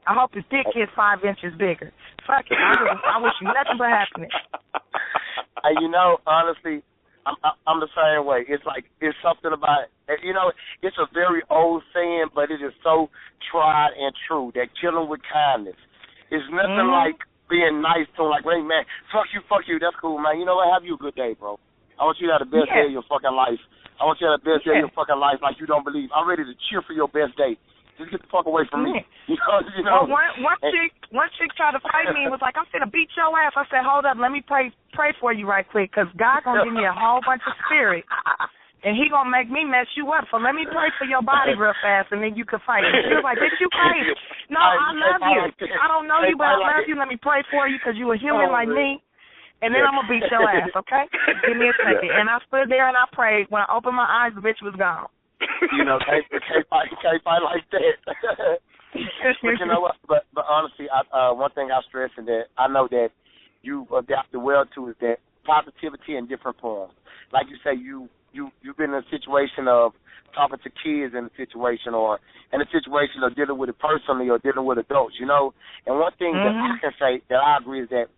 I hope his dick gets 5 inches bigger. Fuck it. I wish him nothing but happiness. You know, honestly, I'm the same way. It's like, it's something about, you know, it's a very old saying, but it is so tried and true, that killing with kindness. It's nothing like being nice to him, like, hey, man, fuck you, that's cool, man. You know what, have you a good day, bro. I want you to have the best day of your fucking life. I want you to have the best day of your fucking life like you don't believe. I'm ready to cheer for your best day. Just get the fuck away from me. You know? Well, one chick tried to fight me and was like, I'm finna beat your ass. I said, hold up, let me pray for you right quick, because God gonna give me a whole bunch of spirit, and he gonna make me mess you up. So let me pray for your body real fast, and then you can fight. And she was like, bitch, you crazy. No, I love you. I don't know you, but I love you. Let me pray for you because you a human like me. And then I'm gonna beat your ass, okay? Give me a second. And I stood there and I prayed. When I opened my eyes, the bitch was gone. You know, can't fight like that. But you know what? But honestly, one thing I stress is that I know that you adapted well to is that positivity in different forms. Like you say, you've been in a situation of talking to kids in a situation, or in a situation of dealing with it personally or dealing with adults. You know, and one thing that I can say that I agree is that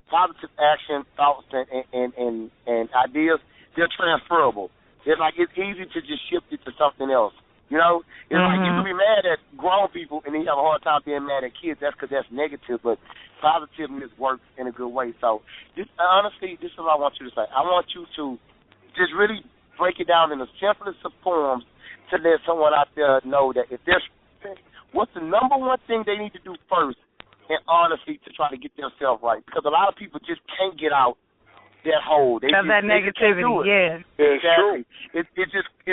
positive action, thoughts, and ideas, they're transferable. It's like it's easy to just shift it to something else. You know, it's like you can be mad at grown people and then you have a hard time being mad at kids. That's because that's negative, but positiveness works in a good way. So, honestly, this is what I want you to say. I want you to just really break it down in the simplest of forms to let someone out there know that if there's what's the number one thing they need to do first, and honestly, to try to get themselves right. Because a lot of people just can't get out that hole. Because that negativity, exactly. It's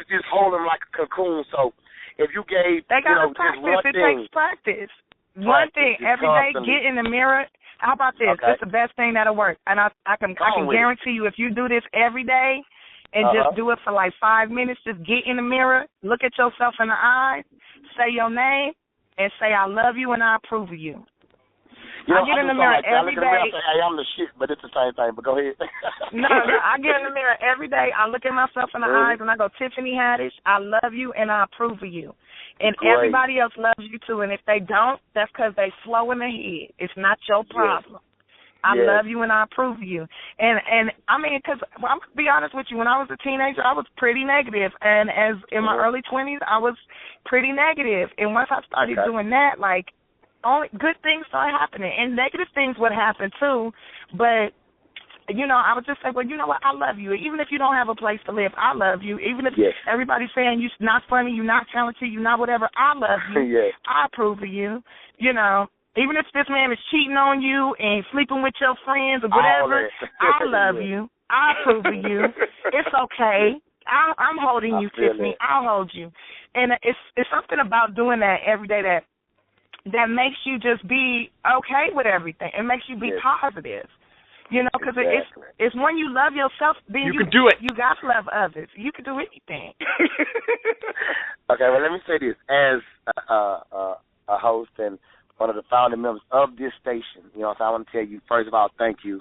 just holding like a cocoon. So if you gave, they got to practice. It takes practice. One thing every day, get in the mirror. How about this? Okay. It's the best thing that'll work. And I can guarantee you, if you do this every day and just do it for like 5 minutes, just get in the mirror, look at yourself in the eyes, say your name, and say I love you and I approve of you. You know, I get in the mirror every day. I say, hey, I'm the shit, but it's the same thing. But go ahead. No, I get in the mirror every day. I look at myself in the eyes and I go, Tiffany Haddish, I love you and I approve of you. And everybody else loves you too. And if they don't, that's because they slow in the head. It's not your problem. I love you and I approve of you. And I mean, because I'm going to be honest with you, when I was a teenager, I was pretty negative. And as in my early 20s, I was pretty negative. And once I started doing that, like, only good things started happening. And negative things would happen too. But, you know, I would just say, well, you know what, I love you. Even if you don't have a place to live, I love you. Even if everybody's saying you're not funny, you're not talented, you're not whatever, I love you. I approve of you, you know. Even if this man is cheating on you and sleeping with your friends or whatever, I love you. I approve of you. It's okay. I'm holding you, Tiffany. I'll hold you. And it's something about doing that every day that makes you just be okay with everything. It makes you be positive. You know, because it's when you love yourself, then you can do it. You got to love others. You can do anything. Okay, well, let me say this. As a host and one of the founding members of this station, you know, so I want to tell you, first of all, thank you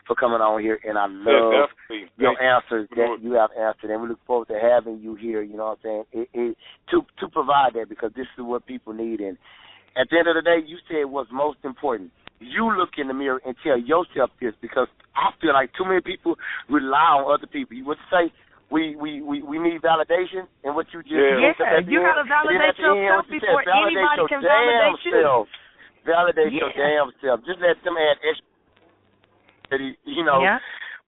for coming on here, and I love your answers that you have answered, and we look forward to having you here, you know what I'm saying, to provide that, because this is what people need. And at the end of the day, you said what's most important. You look in the mirror and tell yourself this, because I feel like too many people rely on other people. You would say we need validation, and what you just said. You got to validate yourself before anybody can validate you. Validate your damn self. Just let them add extra, you know,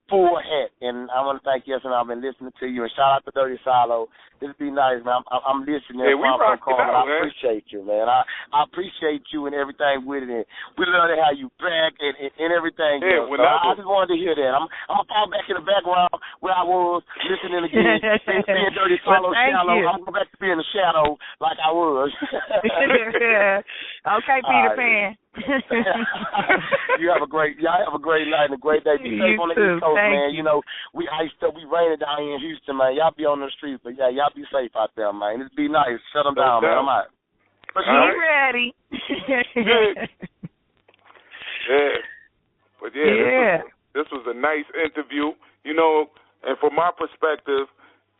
full hat. And I want to thank you, and I've been listening to you. And shout out to Dirty Silo. This be nice, man. I'm listening. Yeah, we rock it out, I appreciate you, man. I appreciate you and everything with it. And we love how you brag and everything. Yeah, so I just wanted to hear that. I'm going to fall back in the background where I was listening again, seeing Dirty Silo shallow. I'm going back to be in the shadow like I was. Okay, Peter Pan. Y'all have a great night and a great day. Be safe on the East Coast, man. You know, we iced up, we raining down here in Houston, man. Y'all be on the streets, but y'all be safe out there, man. Just be nice. Shut them down, man. I'm out. Be ready. But this was a nice interview, you know, and from my perspective,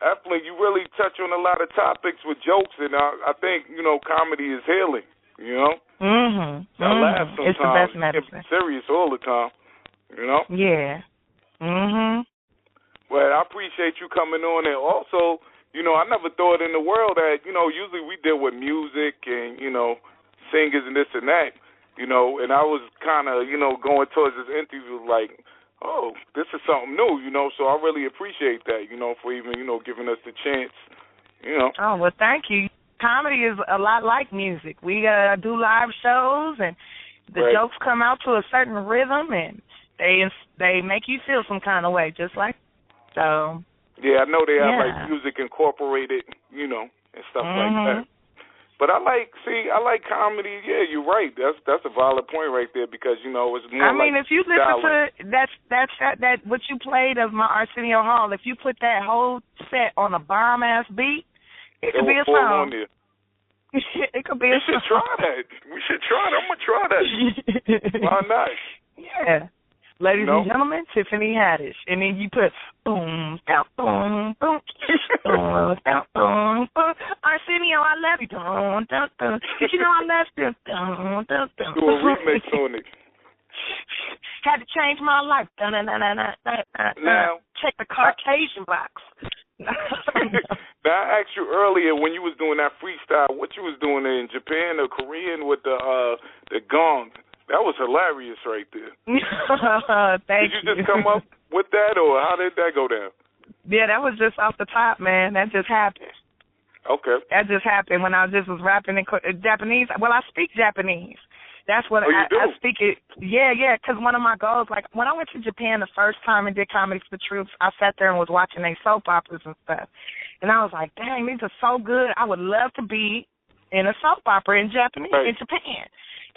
definitely you really touch on a lot of topics with jokes, and I think, you know, comedy is healing, you know. I laugh sometimes. It's the best medicine. It's serious all the time, you know. But I appreciate you coming on, and also, you know, I never thought in the world that, you know, usually we deal with music and, you know, singers and this and that, you know, and I was kind of, you know, going towards this interview like, oh, this is something new, you know, so I really appreciate that, you know, for even, you know, giving us the chance, you know. Oh, well, thank you. Comedy is a lot like music. We do live shows, and the jokes come out to a certain rhythm, and they make you feel some kind of way, just like so. Yeah, I know they have like music incorporated, you know, and stuff like that. But I like comedy. Yeah, you're right. That's a valid point right there, because, you know, it's more. I mean, if you listen to that what you played of my Arsenio Hall, if you put that whole set on a bomb ass beat, it could be a song. It could be a song. We should try that. I'm gonna try that. Why not? Yeah. Ladies and gentlemen, Tiffany Haddish. And then you put boom, down, boom, boom, boom, down, boom, boom. Arsenio, I love you. Dun, dun, dun. Did you know I love you? Dun, dun, dun. Do a remix on it. Had to change my life. Dun, dun, dun, dun, dun, dun. Now, check the Caucasian box. Now, I asked you earlier when you was doing that freestyle, what you was doing in Japan or Korean with the gong. That was hilarious right there. Thank you. Did you just come up with that, or how did that go down? Yeah, that was just off the top, man. That just happened. Okay. That just happened when I just was rapping in Japanese. Well, I speak Japanese. That's what I speak it. Yeah, because one of my goals, like when I went to Japan the first time and did Comedy for the Troops, I sat there and was watching their soap operas and stuff. And I was like, dang, these are so good. I would love to be in a soap opera in Japanese, in Japan.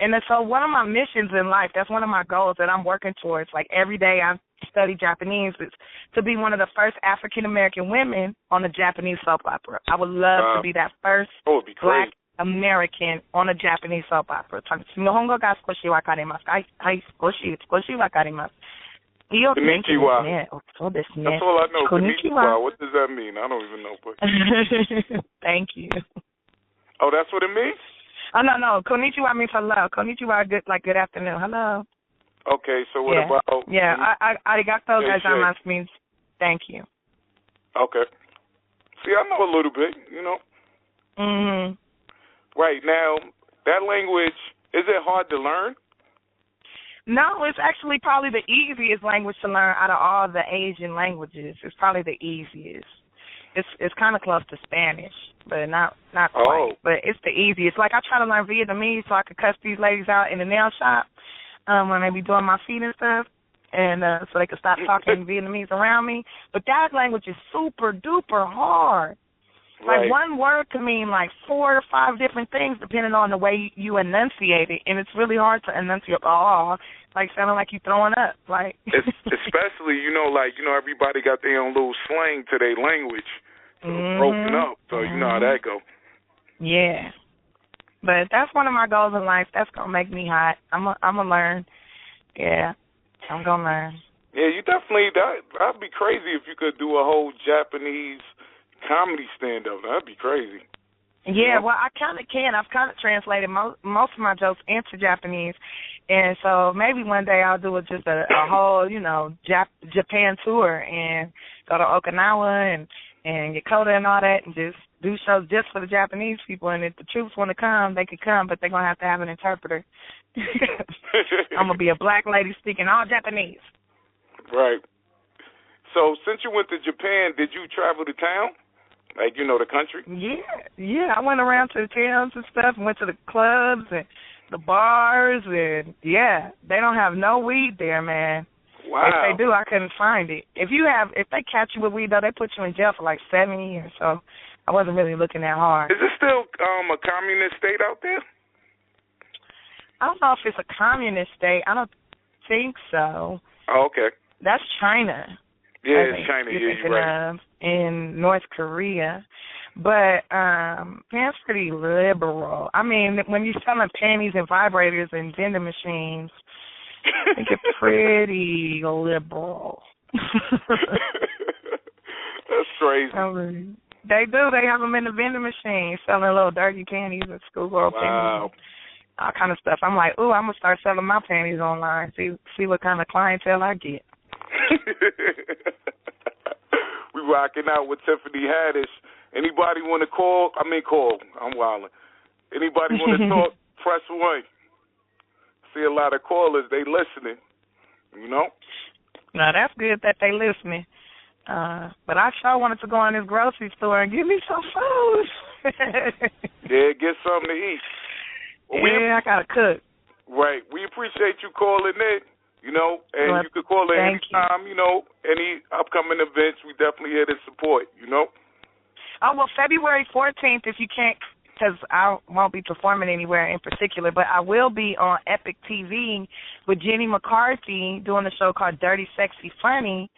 And so one of my missions in life, that's one of my goals that I'm working towards, like every day I study Japanese, is to be one of the first African-American women on a Japanese soap opera. I would love to be that first black American on a Japanese soap opera. 日本語が少しわかります。はい、少しわかります。いいお天気ですね。そうですね。That's all I know. Konnichiwa. What does that mean? I don't even know. But... Thank you. Oh, that's what it means? Oh, no. Konnichiwa means hello. Konnichiwa, good afternoon. Hello. Okay, so what about... Yeah, arigato gozaimasu means thank you. Okay. See, I know a little bit, you know. Mm-hmm. Right, now, that language, is it hard to learn? No, it's actually probably the easiest language to learn out of all the Asian languages. It's probably the easiest. It's kind of close to Spanish, but not quite. Oh. But it's the easiest. Like, I try to learn Vietnamese so I could cuss these ladies out in the nail shop when they be doing my feet and stuff, and so they could stop talking Vietnamese around me. But that language is super-duper hard. Like, one word can mean like 4 or 5 different things depending on the way you enunciate it, and it's really hard to enunciate. Like sounding like you throwing up. Like, especially, everybody got their own little slang to their language, broken up. So you know how that go. Yeah, but that's one of my goals in life. That's gonna make me hot. I'm gonna learn. Yeah, I'm gonna learn. Yeah, you definitely. That'd be crazy if you could do a whole Japanese comedy stand-up. That'd be crazy. Yeah, well, I kind of can. I've kind of translated most of my jokes into Japanese, and so maybe one day I'll do just a whole, Japan tour and go to Okinawa and Yokota and all that, and just do shows just for the Japanese people. And if the troops want to come, they can come, but they're gonna have to have an interpreter. I'm gonna be a black lady speaking all Japanese. Right. So since you went to Japan, did you travel to town? Like, the country? Yeah. I went around to the towns and stuff and went to the clubs and the bars, and, they don't have no weed there, man. Wow. If they do, I couldn't find it. If they catch you with weed, though, they put you in jail for like 7 years, so I wasn't really looking that hard. Is it still a communist state out there? I don't know if it's a communist state. I don't think so. Oh, okay. That's China. Yeah, it's China. Yeah, you're right. In North Korea. But that's pretty liberal. I mean, when you're selling panties and vibrators and vending machines, I think it's pretty liberal. That's crazy. They do. They have them in the vending machine selling little dirty panties and schoolgirl panties. All kind of stuff. I'm like, ooh, I'm going to start selling my panties online, see what kind of clientele I get. We rocking out with Tiffany Haddish. Anybody want to call? I'm wilding. Anybody want to talk? Press 1. See a lot of callers. They listening. Now, that's good that they listening. But I sure wanted to go in this grocery store and give me some food. Yeah, get something to eat. Well, I got to cook. Right. We appreciate you calling in. And you could call in anytime, any upcoming events, we definitely here to support, Oh, well, February 14th, if you can't, because I won't be performing anywhere in particular, but I will be on Epic TV with Jenny McCarthy doing a show called Dirty, Sexy, Funny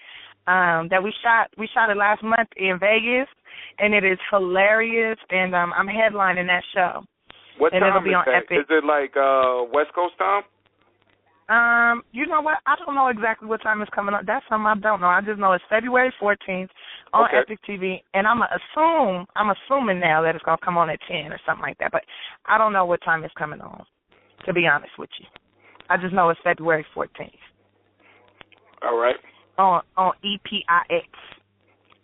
that we shot it last month in Vegas, and it is hilarious, and I'm headlining that show. What and time it'll be is on that? Epic. Is it like West Coast time? You know what? I don't know exactly what time it's coming up. That's something I don't know. I just know it's February 14th on Epic TV, and I'm assuming now that it's gonna come on at 10 or something like that. But I don't know what time it's coming on. To be honest with you, I just know it's February 14th. All right. On EPIX.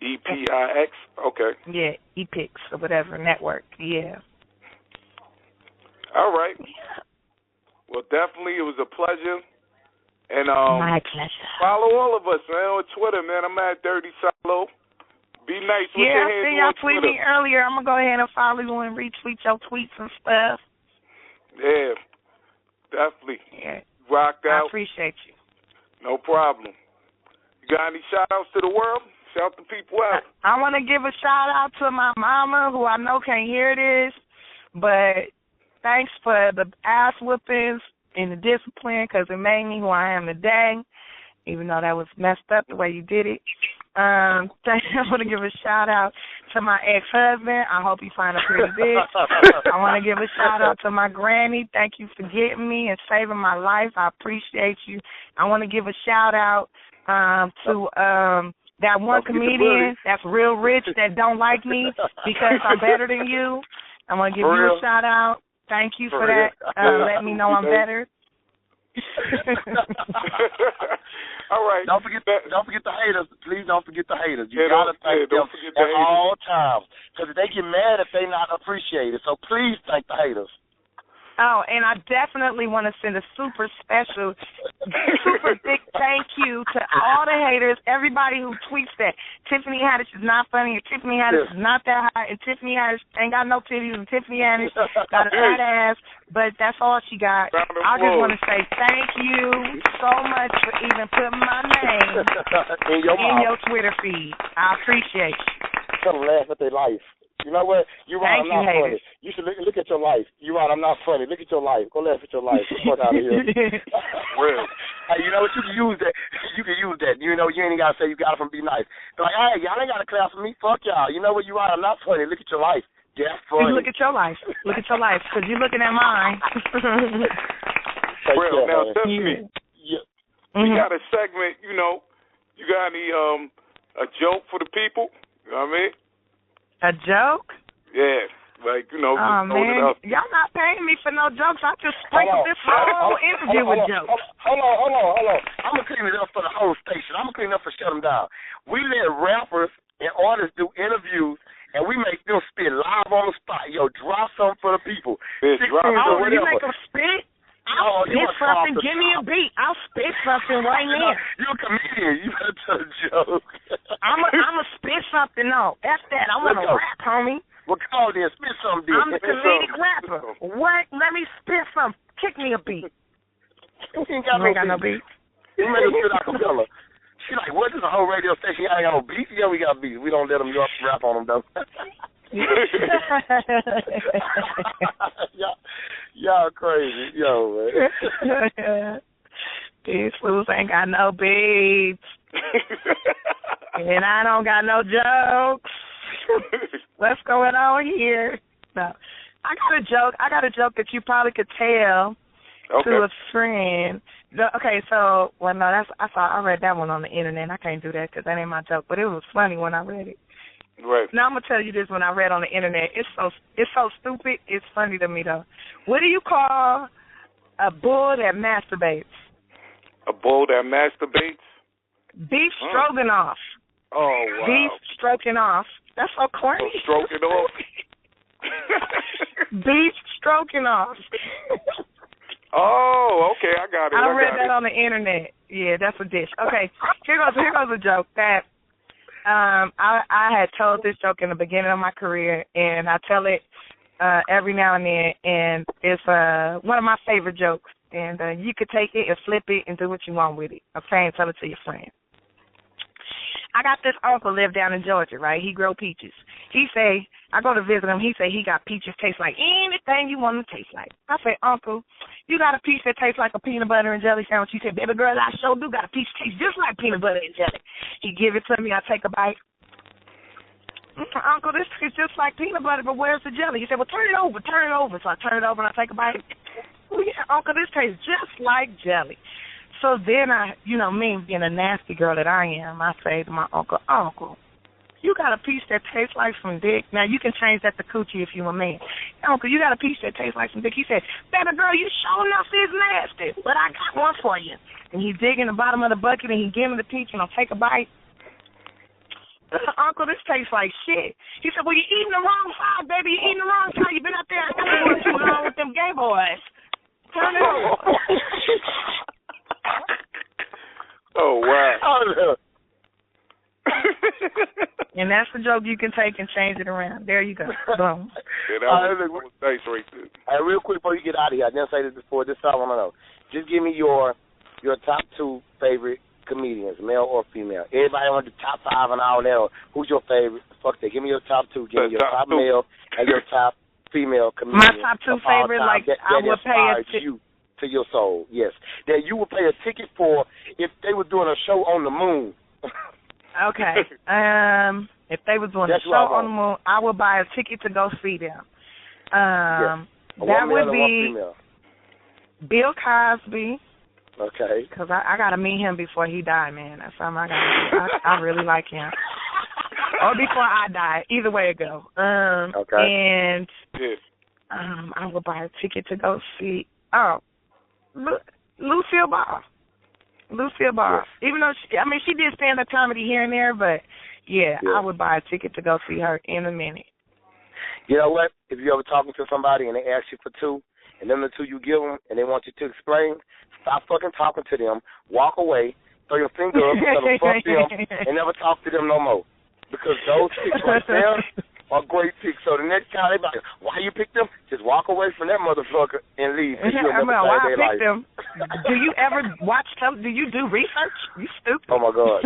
EPIX. Okay. Yeah, EPIX or whatever network. Yeah. All right. Well, definitely, it was a pleasure. And my pleasure. Follow all of us, man, on Twitter, man. I'm at Dirty Silo. Be nice with your hands on Twitter. Yeah, I see y'all tweeted me earlier. I'm going to go ahead and follow you and retweet your tweets and stuff. Yeah, definitely. Yeah. Rocked out. I appreciate you. No problem. You got any shout-outs to the world? Shout the people out. I want to give a shout-out to my mama, who I know can't hear this, but thanks for the ass whoopings and the discipline, because it made me who I am today, even though that was messed up the way you did it. I want to give a shout out to my ex-husband. I hope you find a pretty bitch. I want to give a shout out to my granny. Thank you for getting me and saving my life. I appreciate you. I want to give a shout out to that one comedian that's real rich that don't like me because I'm better than you. I want to give you a shout out. Thank you for that. Let me know I'm better. All right. Don't forget the haters. Please don't forget the haters. You gotta thank them at all times because they get mad if they not appreciated. So please thank the haters. Oh, and I definitely want to send a super special, super big thank you to all the haters, everybody who tweets that Tiffany Haddish is not funny, or Tiffany Haddish is not that hot, and Tiffany Haddish ain't got no titties, and Tiffany Haddish got a fat ass, but that's all she got. I just want to say thank you so much for even putting my name in your Twitter feed. I appreciate you. Come laugh at their life. You know what? You're right, I'm not funny. You should look at your life. You're right, I'm not funny. Look at your life. Go laugh at your life. Fuck out of here. Real. Hey, you know what? You can use that. You can use that. You know, you ain't got to say you got it from Be Nice. They're like, hey, y'all ain't got to clap for me. Fuck y'all. You know what? You're right, I'm not funny. Look at your life. Yeah, funny. Look at your life. Look at your life, because you're looking at mine. Real. Now, Tiffany, we got a segment, you know. You got any a joke for the people? You know what I mean? A joke? Yeah, like, you know. Oh, man, y'all not paying me for no jokes. I just sprinkled this whole interview with jokes. Hold on. I'm going to clean it up for the whole station. I'm going to clean it up for Shut Them Down. We let rappers and artists do interviews, and we make them spit live on the spot. Yo, drop something for the people. You make them spit? I'll spit something. Give me a beat. I'll spit something right now. You're a comedian. You better tell a joke. I'm a spit something. No, F that. I want to rap, homie. Well, come on then. Spit something. I'm the comedic rapper. What? Let me spit something. Kick me a beat. You ain't got no beat. You made us spit acapella. She like, what? This is a whole radio station. Y'all ain't got no beats? Yeah, we got beats. We don't let them rap on them, though. Y'all crazy. Yo, man. These fools ain't got no beats. And I don't got no jokes. What's going on here? No. I got a joke that you probably could tell to a friend. Okay, so, well, no, I read that one on the internet. I can't do that because that ain't my joke, but it was funny when I read it. Right. Now I'm gonna tell you this when I read on the internet. It's so stupid. It's funny to me though. What do you call a bull that masturbates? A bull that masturbates? Beef stroganoff. Oh wow. Beef stroking off. That's so corny. Stroking off. Beef stroking off. Oh, okay, I got it. I read that on the internet. Yeah, that's a dish. Okay, here goes a joke that. I had told this joke in the beginning of my career, and I tell it every now and then, and it's one of my favorite jokes. And you could take it and flip it and do what you want with it. Okay, and tell it to your friend. I got this uncle live down in Georgia, right? He grow peaches. He say, I go to visit him. He say he got peaches taste like anything you want them to taste like. I say, Uncle, you got a peach that tastes like a peanut butter and jelly sandwich. He said, baby girl, I sure do got a peach that tastes just like peanut butter and jelly. He give it to me. I take a bite. Uncle, this tastes just like peanut butter, but where's the jelly? He said, well, turn it over. So I turn it over and I take a bite. Oh, yeah, Uncle, this tastes just like jelly. So then me being a nasty girl that I am, I say to my uncle, Uncle, you got a piece that tastes like some dick. Now, you can change that to coochie if you a man. Uncle, you got a piece that tastes like some dick. He said, baby girl, you sure enough is nasty, but I got one for you. And he dig in the bottom of the bucket and he give me the peach and I'll take a bite. Uncle, this tastes like shit. He said, well, you're eating the wrong side, baby. You're eating the wrong side. You been out there too long with them gay boys. Turn it over. Oh, wow. And that's the joke you can take and change it around. There you go. Boom. Yeah, that was nice right there. All right, real quick before you get out of here, I didn't say this before. This is all I want to know. Just give me your top 2 favorite comedians, male or female. Everybody want the top 5 and all that. Who's your favorite? Fuck that. Give me your top 2. Give me your top male and your top female comedian. My top 2 favorite, like that I would pay you to your soul. Yes, that you would pay a ticket for if they were doing a show on the moon. Okay. If they was doing a show on the moon, I would buy a ticket to go see them. That would be Bill Cosby. Okay. Because I got to meet him before he died, man. That's something I got to do. I really like him. Or before I die. Either way it go. Okay. And I would buy a ticket to go see, Lucille Ball. Lucille Ball. Yes. Even though, she did stand-up comedy here and there, but, I would buy a ticket to go see her in a minute. You know what? If you're ever talking to somebody and they ask you for two, and then the two you give them, and they want you to explain, stop fucking talking to them, walk away, throw your finger up, tell them fuck them, and never talk to them no more. Because those chicks right there are great chicks. So the next time they be like, why you pick them? Just walk away from that motherfucker and leave. Why I pick them? Do you ever watch do you do research? You stupid. Oh, my God.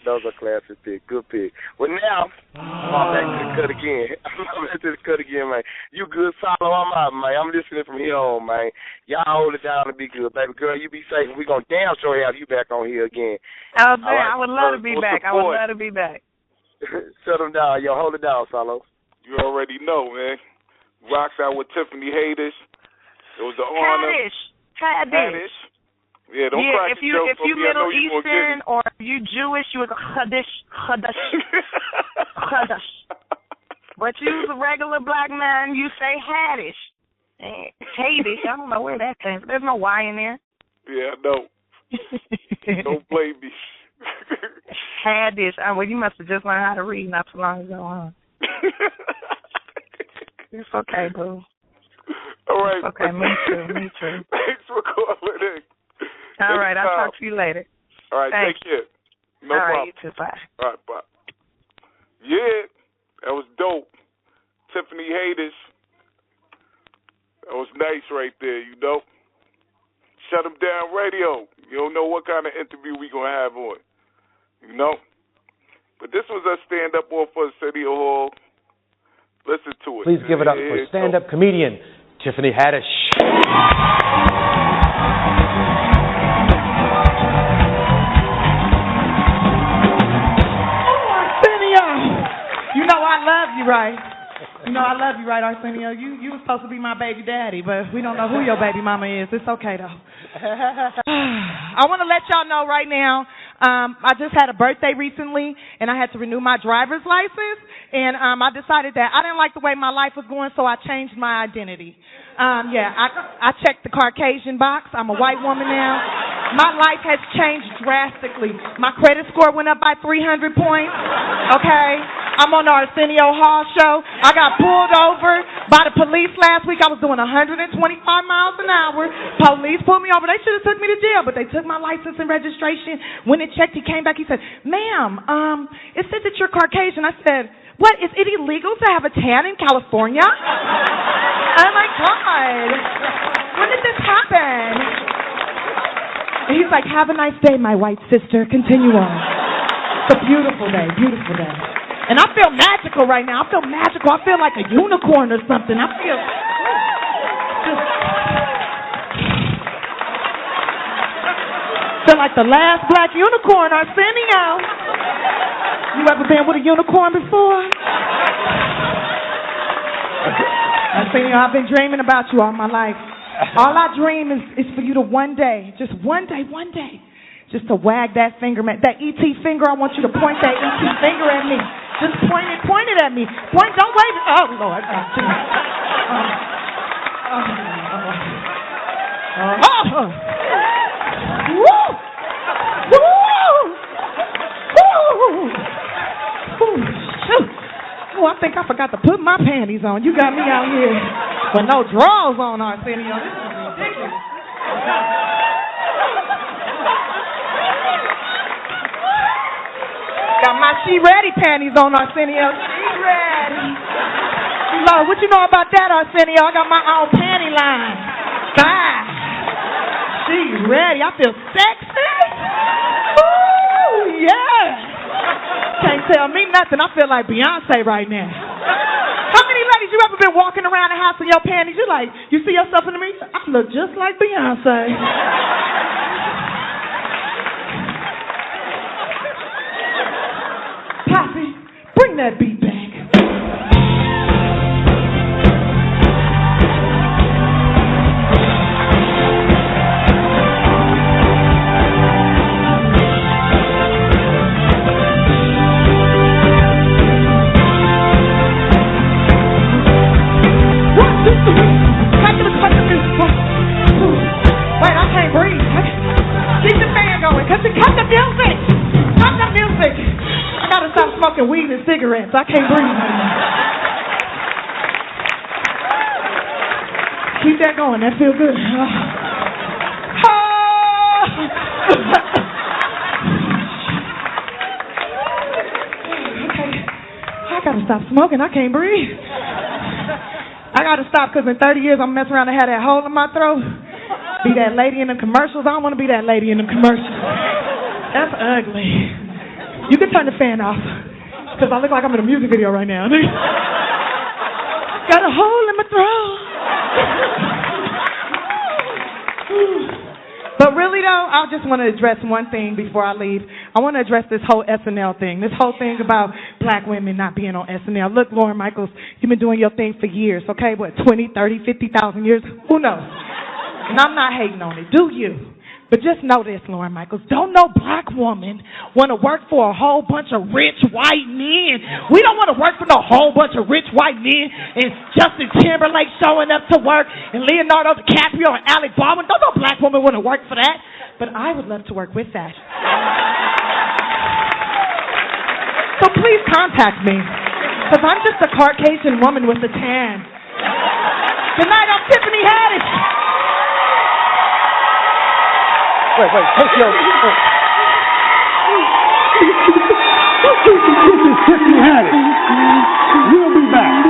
Those are classic picks. Good pick. Well, now, I'm back to the cut again. Man. You good, Solo? I'm out, man. I'm listening from here on, man. Y'all hold it down and be good, baby girl. You be safe. We're going to damn sure have you back on here again. Oh, man, right. I would love to be back. Shut them down. Yo, hold it down, Solo. You already know, man. Rocks out with Tiffany Haddish. It was an honor. Haddish. Yeah, don't crack if you Middle Eastern or you Jewish, you would go Haddish. But you a regular black man, you say Haddish. Haddish, I don't know where that came from. There's no Y in there. Yeah, I know. Don't blame me. Haddish. Well, you must have just learned how to read not too long ago, huh? It's okay, boo. All right. It's okay, me too. Thanks for calling in. All right, I'll talk to you later. All right, thanks. Take care. No All problem. right, you too, bye. All right, bye. Yeah, that was dope. Tiffany Haddish. That was nice right there, you know. Shut 'em down radio. You don't know what kind of interview we going to have on, you know. But this was a stand-up off for City Hall. Listen to it. Please give it up for stand-up comedian Tiffany Haddish. You know I love you, right? You know I love you, right, Arsenio? You were supposed to be my baby daddy, but we don't know who your baby mama is. It's okay, though. I want to let y'all know right now, I just had a birthday recently, and I had to renew my driver's license, and I decided that I didn't like the way my life was going, so I changed my identity. I checked the Caucasian box. I'm a white woman now. My life has changed drastically. My credit score went up by 300 points, okay? I'm on the Arsenio Hall show. I got pulled over by the police last week. I was doing 125 miles an hour. Police pulled me over. They should have took me to jail, but they took my license and registration. When it checked, he came back. He said, ma'am, it says that you're Caucasian. I said, what, is it illegal to have a tan in California? Oh, my God. When did this happen? And he's like, have a nice day, my white sister. Continue on. It's a beautiful day, beautiful day. And I feel magical right now. I feel magical. I feel like a unicorn or something. I feel like the last black unicorn, Arsenio. You ever been with a unicorn before? Arsenio, I've been dreaming about you all my life. All I dream is for you to one day, just one day, just to wag that finger, man. That E.T. finger, I want you to point that E.T. finger at me. Just point it at me. Point, don't wave it. Oh, Lord. Oh, I think I forgot to put my panties on. You got me out here with no drawers on, Arsenio. This is ridiculous. Got my she ready panties on, Arsenio. She ready. Lord, what you know about that, Arsenio? I got my own panty line. Bye. She ready. I feel sexy. Ooh, yeah. Can't tell me nothing. I feel like Beyonce right now. How many ladies you ever been walking around the house in your panties? You like, you see yourself in the mirror? I look just like Beyonce. that beat back. Wait, I can't breathe. Keep the fan going. Cut the music. Cut the music. I gotta stop smoking weed and cigarettes. I can't breathe. Keep that going. That feels good. Okay. I gotta stop smoking. I can't breathe. I gotta stop because in 30 years I'm messing around and have that hole in my throat. Be that lady in the commercials. I don't want to be that lady in the commercials. That's ugly. You can turn the fan off because I look like I'm in a music video right now. Got a hole in my throat. But really though, I just want to address one thing before I leave. I want to address this whole SNL thing. This whole thing about black women not being on SNL. Look, Lauren Michaels, you've been doing your thing for years, okay? What, 20, 30, 50,000 years? Who knows? And I'm not hating on it. Do you? But just know this, Lauren Michaels. Don't no black woman want to work for a whole bunch of rich white men. We don't want to work for no whole bunch of rich white men and Justin Timberlake showing up to work and Leonardo DiCaprio and Alec Baldwin. Don't no black woman want to work for that. But I would love to work with that. So please contact me. Because I'm just a Caucasian woman with a tan. Good night, I'm Tiffany Haddish. Wait, take your... This is Tiffany Haddish. We'll be back.